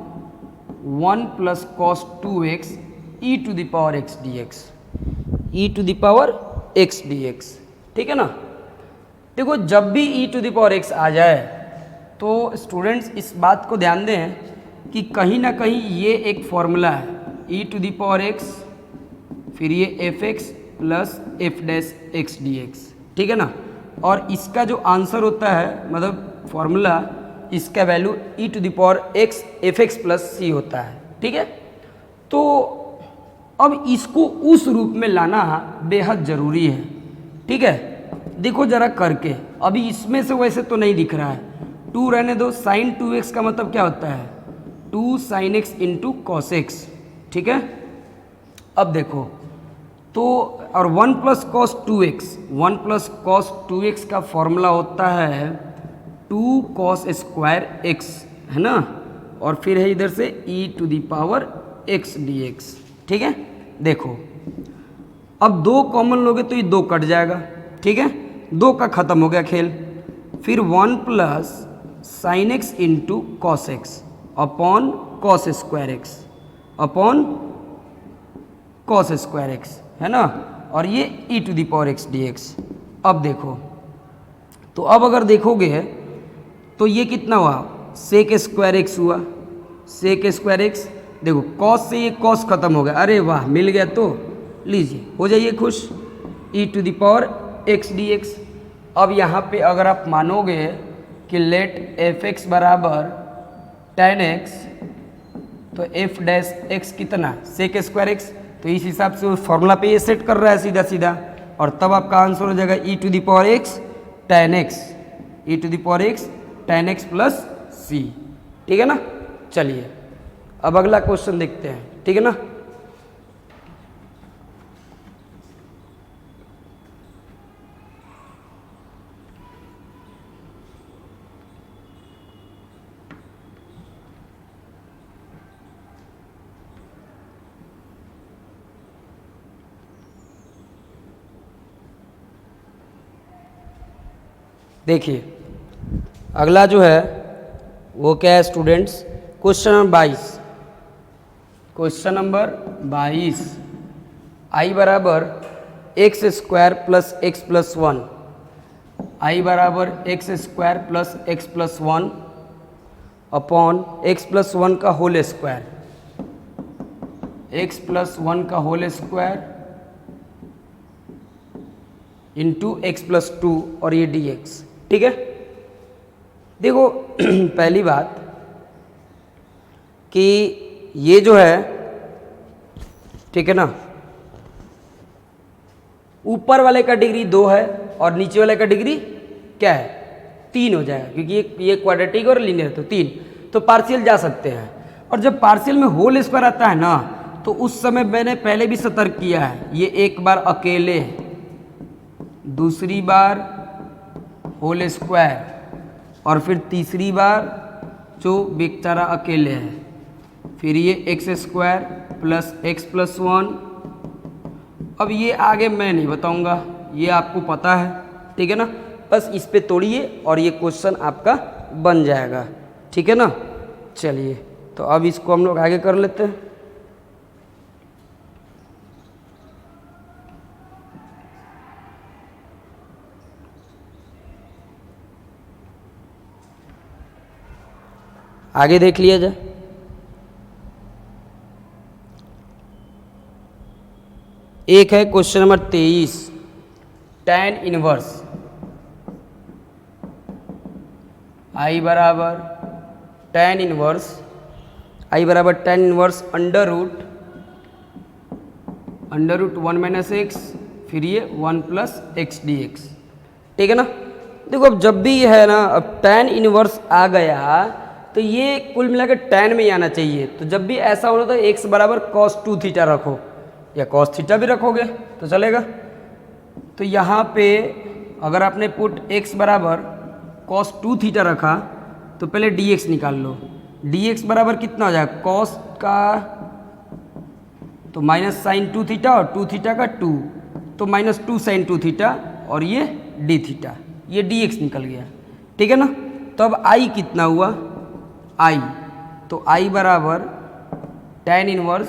1 plus cos 2x e to the power x dx, e to the power x dx, ठीक है ना। देखो जब भी e to the power x आ जाए तो स्टूडेंट्स इस बात को ध्यान दें कि कहीं ना कहीं ये एक फॉर्मूला है, e to the power x फिर ये fx plus f dash x D x, ठीक है ना। और इसका जो आंसर होता है मतलब फॉर्मूला, इसका value e to the power x f x plus C होता है, ठीक है। तो अब इसको उस रूप में लाना बेहद ज़रूरी है, ठीक है। देखो जरा करके, अभी इसमें से वैसे तो नहीं दिख रहा है, 2 रहने दो, साइन 2x का मतलब क्या होता है 2 sine x into cos x, ठीक है। अब देखो तो और 1 plus cos 2x, 1 plus cos 2x का फॉर्मूला होता है 2 कॉस स्क्वायर x, है ना। और फिर है इधर से e to the power x dx, ठीक है। देखो अब 2 कॉमन लोगे तो ये 2 कट जाएगा, ठीक है, 2 का खत्म हो गया खेल। फिर 1 plus sine x into cos x upon cos square x upon cos square x, है ना। और ये e to the power x dx। अब देखो तो अब अगर देखोगे तो ये कितना हुआ सेक स्क्वायर एक्स हुआ, सेक स्क्वायर एक्स। देखो कॉस से ये कॉस खत्म हो गया, अरे वाह मिल गया, तो लीजिए हो जाइए खुश, e to the power x dx। अब यहाँ पे अगर आप मानोगे कि लेट एफ एक्स बराबर tan x, तो एफ डैश एक्स कितना सेक स्क्वायर एक्स, तो इस हिसाब से उस फॉर्मूला पे ये सेट कर रहा है सीधा सीधा, और तब आपका आंसर हो जाएगा e to the power x tan x, e to the power x tan x plus सी, ठीक है ना। चलिए अब अगला क्वेश्चन देखते हैं, ठीक है ना। देखिए अगला जो है वो क्या है students, question number 22। Question number 22, I बराबर x square plus x plus one, I बराबर x square plus x plus one upon x plus one का whole square, x plus one का whole square into x plus two और ये डी एक्स। ठीक है, देखो पहली बात कि ये जो है, ठीक है ना, ऊपर वाले का डिग्री 2 है और नीचे वाले का डिग्री क्या है, 3 हो जाएगा, क्योंकि ये क्वाड्रेटिक और लीनियर तो 3, तो पार्शियल जा सकते हैं। और जब पार्शियल में होल स्क्वायर आता है ना, तो उस समय मैंने पहले भी सतर्क किया है, ये एक बार अकेले, दूसरी बार होल स्क्वायर और फिर तीसरी बार जो बेचारा अकेले है, फिर ये x square plus x plus one. अब ये आगे मैं नहीं बताऊंगा, ये आपको पता है, ठीक है ना, बस इस पे तोड़िए और ये क्वेश्चन आपका बन जाएगा। ठीक है ना, चलिए तो अब इसको हम लोग आगे कर लेते हैं। आगे देख लिया जाए। एक है question number 23, tan inverse I बराबर tan इनवर्स, आई बराबर tan inverse under root 1 minus x, फिर ये 1 प्लस एक्स डी एक्स। ठीक है ना, देखो अब जब भी है ना, अब tan इनवर्स आ गया तो ये कुल मिलाकर tan में ही आना चाहिए। तो जब भी ऐसा हो तो x बराबर cos 2 थीटा रखो या cos थीटा भी रखोगे तो चलेगा। तो यहाँ पे अगर आपने पुट x बराबर cos 2 थीटा रखा तो पहले dx निकाल लो, dx बराबर कितना हो जाएगा, cos का तो माइनस साइन 2 थीटा और 2 थीटा का 2, तो माइनस 2 साइन 2 थीटा और ये d थीटा, ये dx निकल गया। ठीक है ना, तो अब i कितना हुआ, i, तो i बराबर tan इनवर्स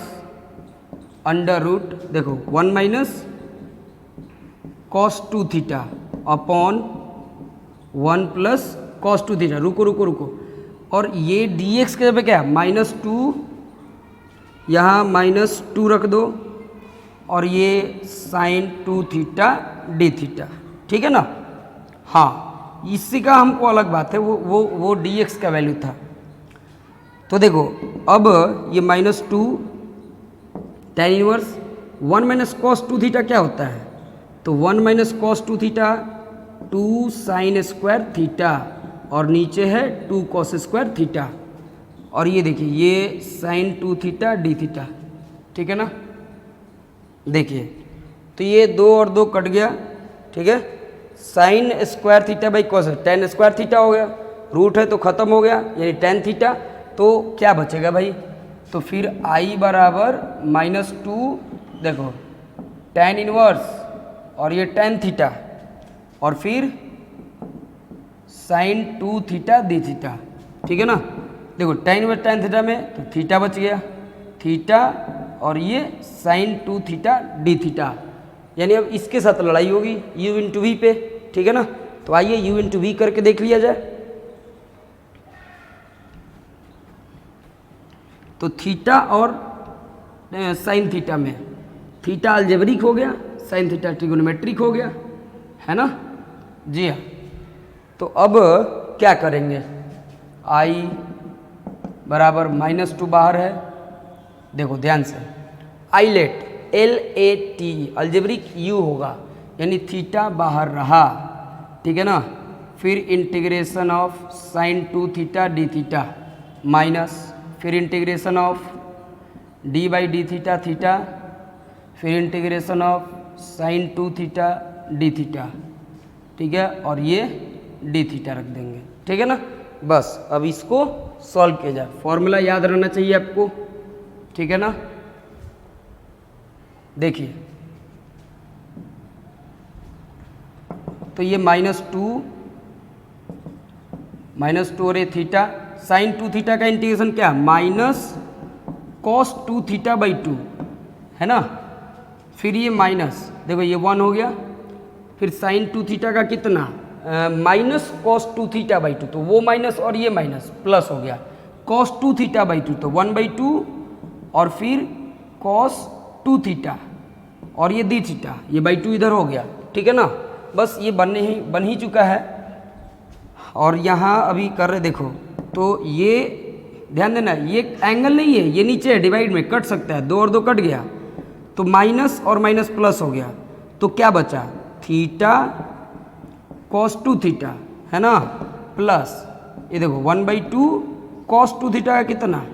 अंडर रूट, देखो 1 minus cos 2 theta upon 1 plus cos 2 theta, रुको, और ये dx के जगह क्या है, -2, यहाँ -2 रख दो और ये साइन 2 थीटा d थीटा। ठीक है ना, हाँ इसी का हमको अलग बात है, वो dx का वैल्यू था। तो देखो अब ये -2 tan inverse 1 minus cos 2 theta क्या होता है, तो 1 minus cos 2 theta 2 sine square theta और नीचे है 2 cos स्क्वायर थीटा, और ये देखिए ये साइन 2 थीटा डी थीटा। ठीक है ना, देखिए तो ये 2 और 2 कट गया। ठीक है, sine square theta by cos tan square theta हो गया, रूट है तो खत्म हो गया यानी tan थीटा, तो क्या बचेगा भाई, तो फिर i बराबर -2, देखो tan इनवर्स और ये tan थीटा और फिर साइन 2 थीटा डी थीटा। ठीक है ना, देखो tan इनवर्स tan थीटा में तो थीटा बच गया, थीटा और ये साइन 2 थीटा डी थीटा, यानी अब इसके साथ लड़ाई होगी u इंटू वी पे। ठीक है ना, तो आइए u इंटू वी करके देख लिया जाए। तो थीटा और साइन थीटा में थीटा अलजेब्रिक हो गया, साइन थीटा ट्रिगोनोमेट्रिक हो गया, है ना जी हाँ। तो अब क्या करेंगे, i बराबर -2 बाहर है, देखो ध्यान से, आईलेट LAT अलजेब्रिक u होगा यानी थीटा बाहर रहा। ठीक है ना, फिर integration of sine 2 theta D theta minus, फिर integration of d by D theta theta, फिर integration of sine 2 theta D theta. ठीक है, और ये डी थीटा रख देंगे। ठीक है ना, बस अब इसको सॉल्व किया जाए, फॉर्मूला याद रहना चाहिए आपको। ठीक है ना, देखिए तो ये -2 -2 और ये थीटा, साइन 2 थीटा का इंटीग्रेशन क्या, माइनस कॉस 2 थीटा बाई 2 है ना। फिर ये माइनस, देखो ये 1 हो गया, फिर साइन 2 थीटा का कितना, माइनस कॉस 2 थीटा बाई 2, तो वो माइनस और ये माइनस प्लस हो गया, कॉस 2 थीटा बाई 2 तो 1/2 और फिर कॉस 2 थीटा और ये डी थीटा, ये बाई 2 इधर हो गया, ठीक है ना। बस ये बन ही चुका है। और यहाँ अभी कर रहे देखो, तो ये ध्यान देना, ये एंगल नहीं है, ये नीचे है डिवाइड में, कट सकता है, 2 और 2 कट गया, तो माइनस और माइनस प्लस हो गया, तो क्या बचा, थीटा कॉस 2 थीटा है ना, प्लस ये देखो 1/2 कॉस 2 थीटा का कितना,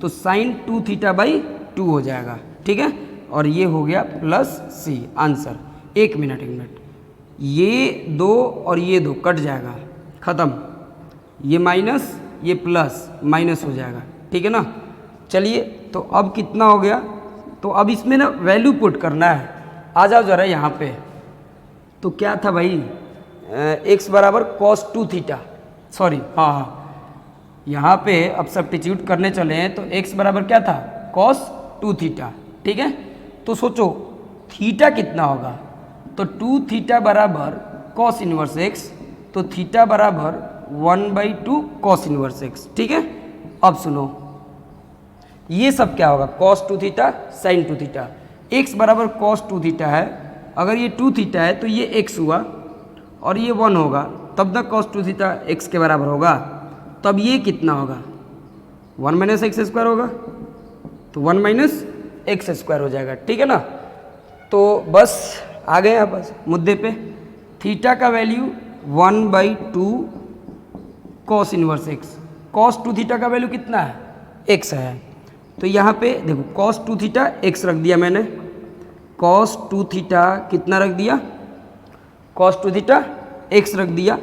तो साइन 2 थीटा बाई 2 हो जाएगा, ठीक है। और ये हो गया प्लस सी आंसर। एक मिनट, ये 2 और ये 2 कट जाएगा, ख़त्म, ये माइनस ये प्लस माइनस हो जाएगा, ठीक है ना। चलिए, तो अब कितना हो गया, तो अब इसमें ना वैल्यू पुट करना है। आ जाओ ज़रा यहाँ पे, तो क्या था भाई, x बराबर कॉस 2 थीटा, सॉरी हाँ, यहाँ पे अब सब्स्टिट्यूट करने चले हैं, तो x बराबर क्या था, कॉस 2 थीटा, ठीक है। तो सोचो थीटा कितना होगा, तो 2 थीटा बराबर कॉस इनवर्स x, तो थीटा बराबर 1/2 कॉस इनवर्स x, ठीक है। अब सुनो, ये सब क्या होगा, cos 2 theta sine 2 theta, x बराबर कॉस 2 थीटा है, अगर ये 2 थीटा है तो ये x हुआ और ये 1 होगा, तब तक कॉस 2 थीटा x के बराबर होगा, तब ये कितना होगा, 1 माइनस एक्स स्क्वायर होगा, तो 1 माइनस एक्स स्क्वायर हो जाएगा, ठीक है ना। तो बस आ गए आप बस मुद्दे पे, थीटा का value 1/2 cos inverse x, cos 2 theta का वैल्यू कितना है, x है, तो यहाँ पे देखो कॉस 2 थीटा x रख दिया मैंने, कॉस 2 थीटा कितना रख दिया, कॉस 2 थीटा x रख दिया,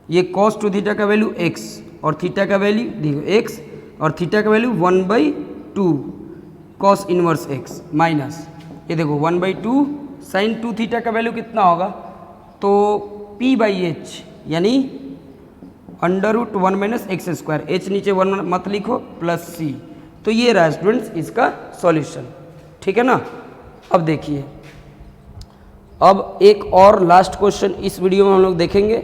ये कॉस 2 थीटा का वैल्यू x और थीटा का वैल्यू देखो x और थीटा का value 1/2 cos inverse x minus ये देखो 1/2 साइन 2 थीटा का वैल्यू कितना होगा, तो p/h यानी √1 माइनस एक्स स्क्वायर, h नीचे 1 मत लिखो, प्लस c। तो ये रहा स्टूडेंट्स इसका सॉल्यूशन, ठीक है ना। अब देखिए, अब एक और लास्ट क्वेश्चन इस वीडियो में हम लोग देखेंगे,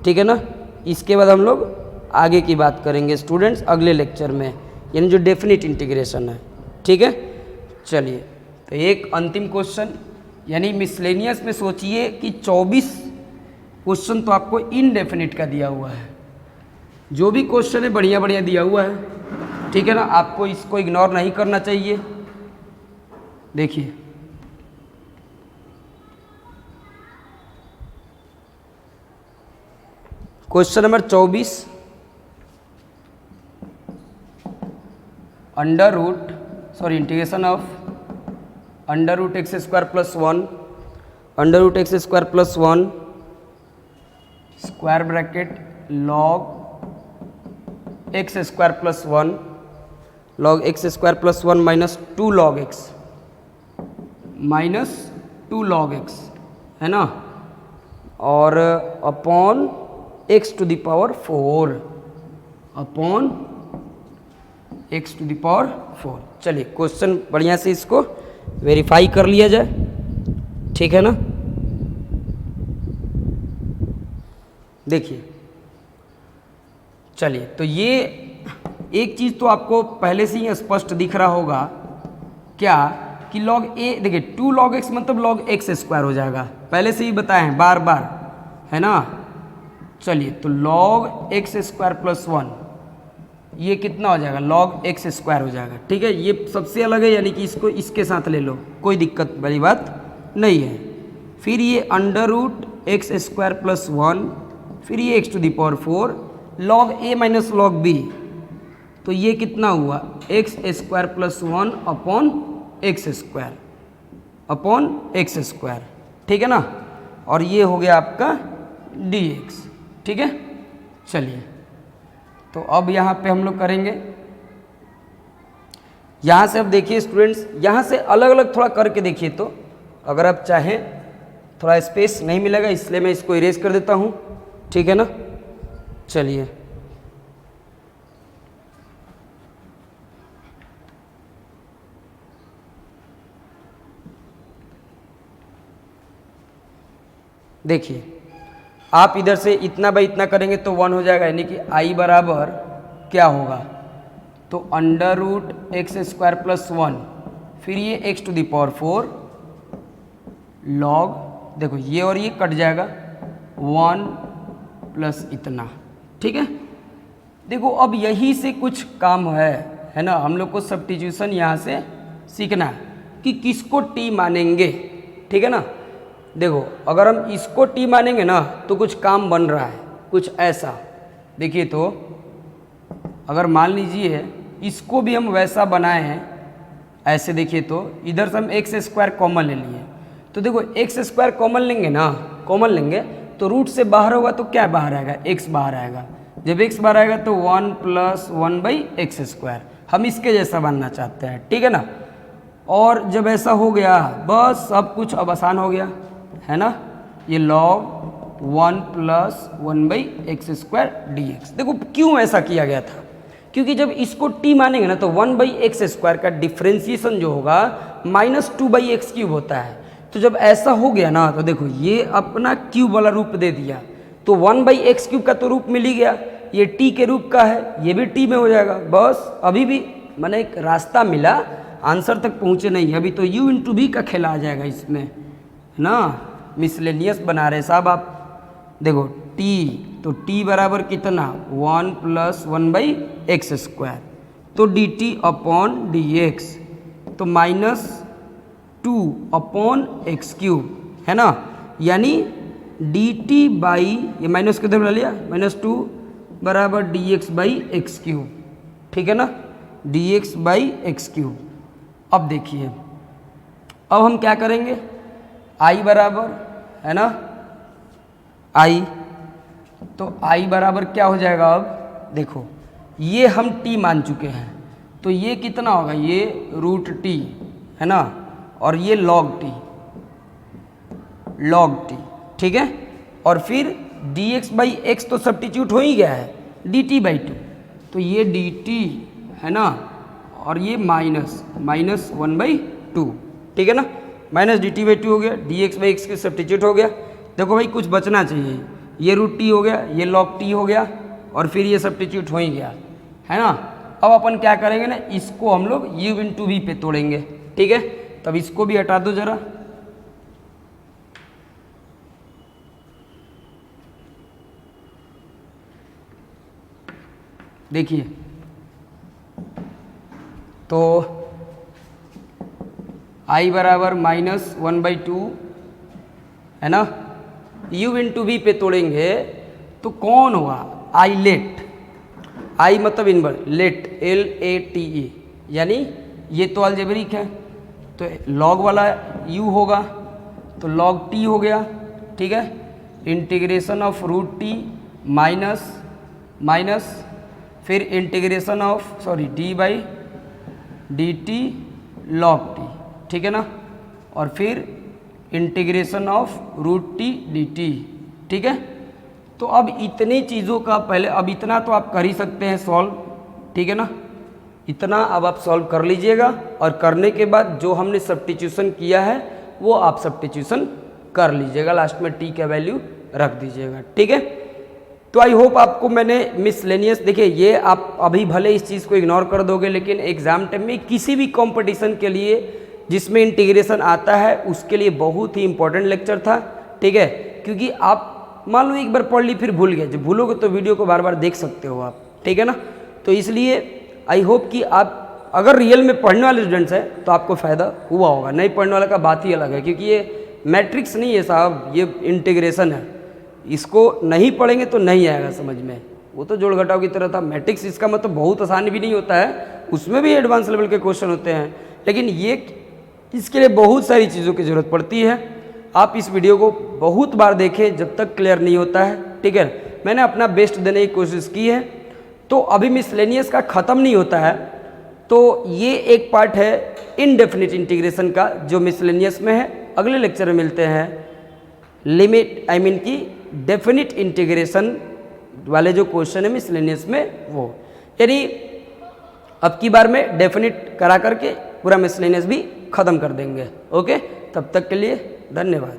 ठीक है ना। इसके बाद हम लोग आगे की बात करेंगे स्टूडेंट्स अगले लेक्चर में, यानी जो डेफिनेट इंटीग्रेशन है, ठीक है। चलिए, तो एक अंतिम क्वेश्चन, यानी मिसलेनियस में सोचिए कि 24 क्वेश्चन तो आपको इनडेफिनिट का दिया हुआ है, जो भी क्वेश्चन है बढ़िया बढ़िया दिया हुआ है, ठीक है ना। आपको इसको इग्नोर नहीं करना चाहिए। देखिए, question number 24, integration of √x square plus 1 √x square plus 1 square bracket log x square plus 1 log x square plus 1 minus 2 log x है ना, और upon x to the power 4 upon x to the power 4। चलिए, क्वेश्चन बढ़िया से इसको वेरीफाई कर लिया जाए, ठीक है ना। देखिए, चलिए, तो ये एक चीज़ तो आपको पहले से ही स्पष्ट दिख रहा होगा, क्या कि log a, देखिए 2 log x मतलब log x स्क्वायर हो जाएगा, पहले से ही बताए हैं बार बार, है ना। चलिए, तो log x स्क्वायर प्लस 1 ये कितना हो जाएगा, log x स्क्वायर हो जाएगा, ठीक है। ये सबसे अलग है, यानी कि इसको इसके साथ ले लो, कोई दिक्कत वाली बात नहीं है। फिर ये √x स्क्वायर प्लस 1, फिर ये x to the power 4 log a minus log b, तो ये कितना हुआ, x square plus 1 upon x square, ठीक है ना। और ये हो गया आपका dx, ठीक है। चलिए, तो अब यहाँ पे हम लोग करेंगे, यहाँ से अब देखिए स्टूडेंट्स, यहाँ से अलग अलग थोड़ा करके देखिए, तो अगर आप चाहें थोड़ा स्पेस नहीं मिलेगा इसलिए मैं इसको इरेज कर देता हूँ, ठीक है ना। चलिए देखिए, आप इधर से इतना बाई इतना करेंगे तो 1 हो जाएगा, यानी कि i बराबर क्या होगा, तो under root x square plus 1, फिर ये x to the power 4 log, देखो ये और ये कट जाएगा 1 प्लस इतना, ठीक है। देखो अब यही से कुछ काम है ना, हम लोग को सब्स्टिट्यूशन यहाँ से सीखना है कि किसको t मानेंगे, ठीक है ना। देखो अगर हम इसको t मानेंगे ना तो कुछ काम बन रहा है, कुछ ऐसा देखिए, तो अगर मान लीजिए इसको भी हम वैसा बनाए हैं ऐसे, देखिए तो इधर से हम एक्स स्क्वायर कॉमन ले लिए, तो देखो एक्स स्क्वायर कॉमन लेंगे ना, कॉमन लेंगे तो रूट से बाहर होगा तो क्या बाहर आएगा, एक्स बाहर आएगा, जब एक्स बाहर आएगा तो 1 प्लस 1 बाई एक्स स्क्वायर, हम इसके जैसा बनना चाहते हैं, ठीक है ना। और जब ऐसा हो गया बस सब कुछ अब आसान हो गया है ना, ये log 1 plus 1 by x square D x. देखो क्यों ऐसा किया गया था, क्योंकि जब इसको t मानेंगे ना तो 1 बाई एक्स स्क्वायर का डिफ्रेंसिएशन जो होगा -2 बाई एक्स क्यूब होता है, तो जब ऐसा हो गया ना तो देखो ये अपना क्यूब वाला रूप दे दिया, तो 1 बाई एक्स क्यूब का तो रूप मिल ही गया, ये t के रूप का है, ये भी t में हो जाएगा, बस अभी भी मैंने एक रास्ता मिला, आंसर तक पहुँचे नहीं, अभी तो u इंटू भी का खेला आ जाएगा इसमें ना, मिसलेनियस बना रहे साहब आप। देखो t, तो t बराबर कितना 1 प्लस 1 बाई एक्स स्क्वायर, तो dt अपॉन डी एक्स, तो -2 अपॉन एक्स क्यूब है ना, यानी dt बाई, ये माइनस किधर बना लिया, -2 बराबर D x by x cube, ठीक है ना, D x by x cube. अब देखिए अब हम क्या करेंगे, i बराबर है ना i, तो i बराबर क्या हो जाएगा, अब देखो ये हम t मान चुके हैं, तो ये कितना होगा, ये √t है ना, और ये log t, ठीक है। और फिर dx बाई एक्स तो सब्स्टिट्यूट हो ही गया है, dt बाई 2, तो ये dt है ना, और ये -1 बाई 2, ठीक है ना, -dt बाई 2 हो गया, dx बाई एक्स के सब्स्टिट्यूट हो गया। देखो भाई कुछ बचना चाहिए, ये √t हो गया, ये log t हो गया, और फिर ये सब्स्टिट्यूट हो ही गया है ना। अब अपन क्या करेंगे ना, इसको हम लोग u इंटू v पे तोड़ेंगे, ठीक है। तब इसको भी हटा दो जरा, देखिए तो i बराबर -1 बाई 2 है ना, u इंटू वी पे तोड़ेंगे तो कौन होगा, आई लेट, आई मतलब इनवर्स, लेट LATE, यानी ये तो अलजेब्रिक है, तो लॉग वाला u होगा, तो log t हो गया, ठीक है, इंटीग्रेशन ऑफ √t माइनस फिर integration of d by dt log t, ठीक है ना, और फिर इंटीग्रेशन ऑफ √t dt, ठीक है। तो अब इतनी चीज़ों का पहले, अब इतना तो आप कर ही सकते हैं सॉल्व, ठीक है ना, इतना अब आप सॉल्व कर लीजिएगा, और करने के बाद जो हमने सब्स्टिट्यूशन किया है वो आप सब्स्टिट्यूशन कर लीजिएगा, लास्ट में t का वैल्यू रख दीजिएगा, ठीक है। तो आई होप आपको मैंने मिसलेनियस, देखिए ये आप अभी भले इस चीज़ को इग्नोर कर दोगे, लेकिन एग्जाम टाइम में किसी भी कंपटीशन के लिए जिसमें इंटीग्रेशन आता है उसके लिए बहुत ही इंपॉर्टेंट लेक्चर था, ठीक है। क्योंकि आप मान लो एक बार पढ़ ली फिर भूल गए, जब भूलोगे तो वीडियो को बार बार देख सकते हो आप, ठीक है ना। तो इसलिए आई होप कि आप अगर रियल में पढ़ने वाले स्टूडेंट्स हैं तो आपको फ़ायदा हुआ होगा, नहीं पढ़ने वाला का बात ही अलग है, क्योंकि ये मैट्रिक्स नहीं है साहब, ये इंटीग्रेशन है, इसको नहीं पढ़ेंगे तो नहीं आएगा समझ में, वो तो जोड़ घटाव की तरह था। मैट्रिक्स इसका मतलब बहुत आसान भी नहीं होता है, उसमें भी एडवांस लेवल के क्वेश्चन होते हैं, लेकिन ये इसके लिए बहुत सारी चीज़ों की ज़रूरत पड़ती है। आप इस वीडियो को बहुत बार देखें जब तक क्लियर नहीं होता है, ठीक है। मैंने अपना बेस्ट देने की कोशिश की है। तो अभी मिसलेनियस का ख़त्म नहीं होता है, तो ये एक पार्ट है इनडेफिनिट इंटीग्रेशन का जो मिसलेनियस में है। अगले लेक्चर में मिलते हैं, लिमिट आई मीन की डेफिनिट इंटीग्रेशन वाले जो क्वेश्चन है मिसलेनियस में वो, यानी अब की बार में डेफिनिट करा करके पूरा मिसलेनियस भी ख़त्म कर देंगे। ओके, तब तक के लिए धन्यवाद।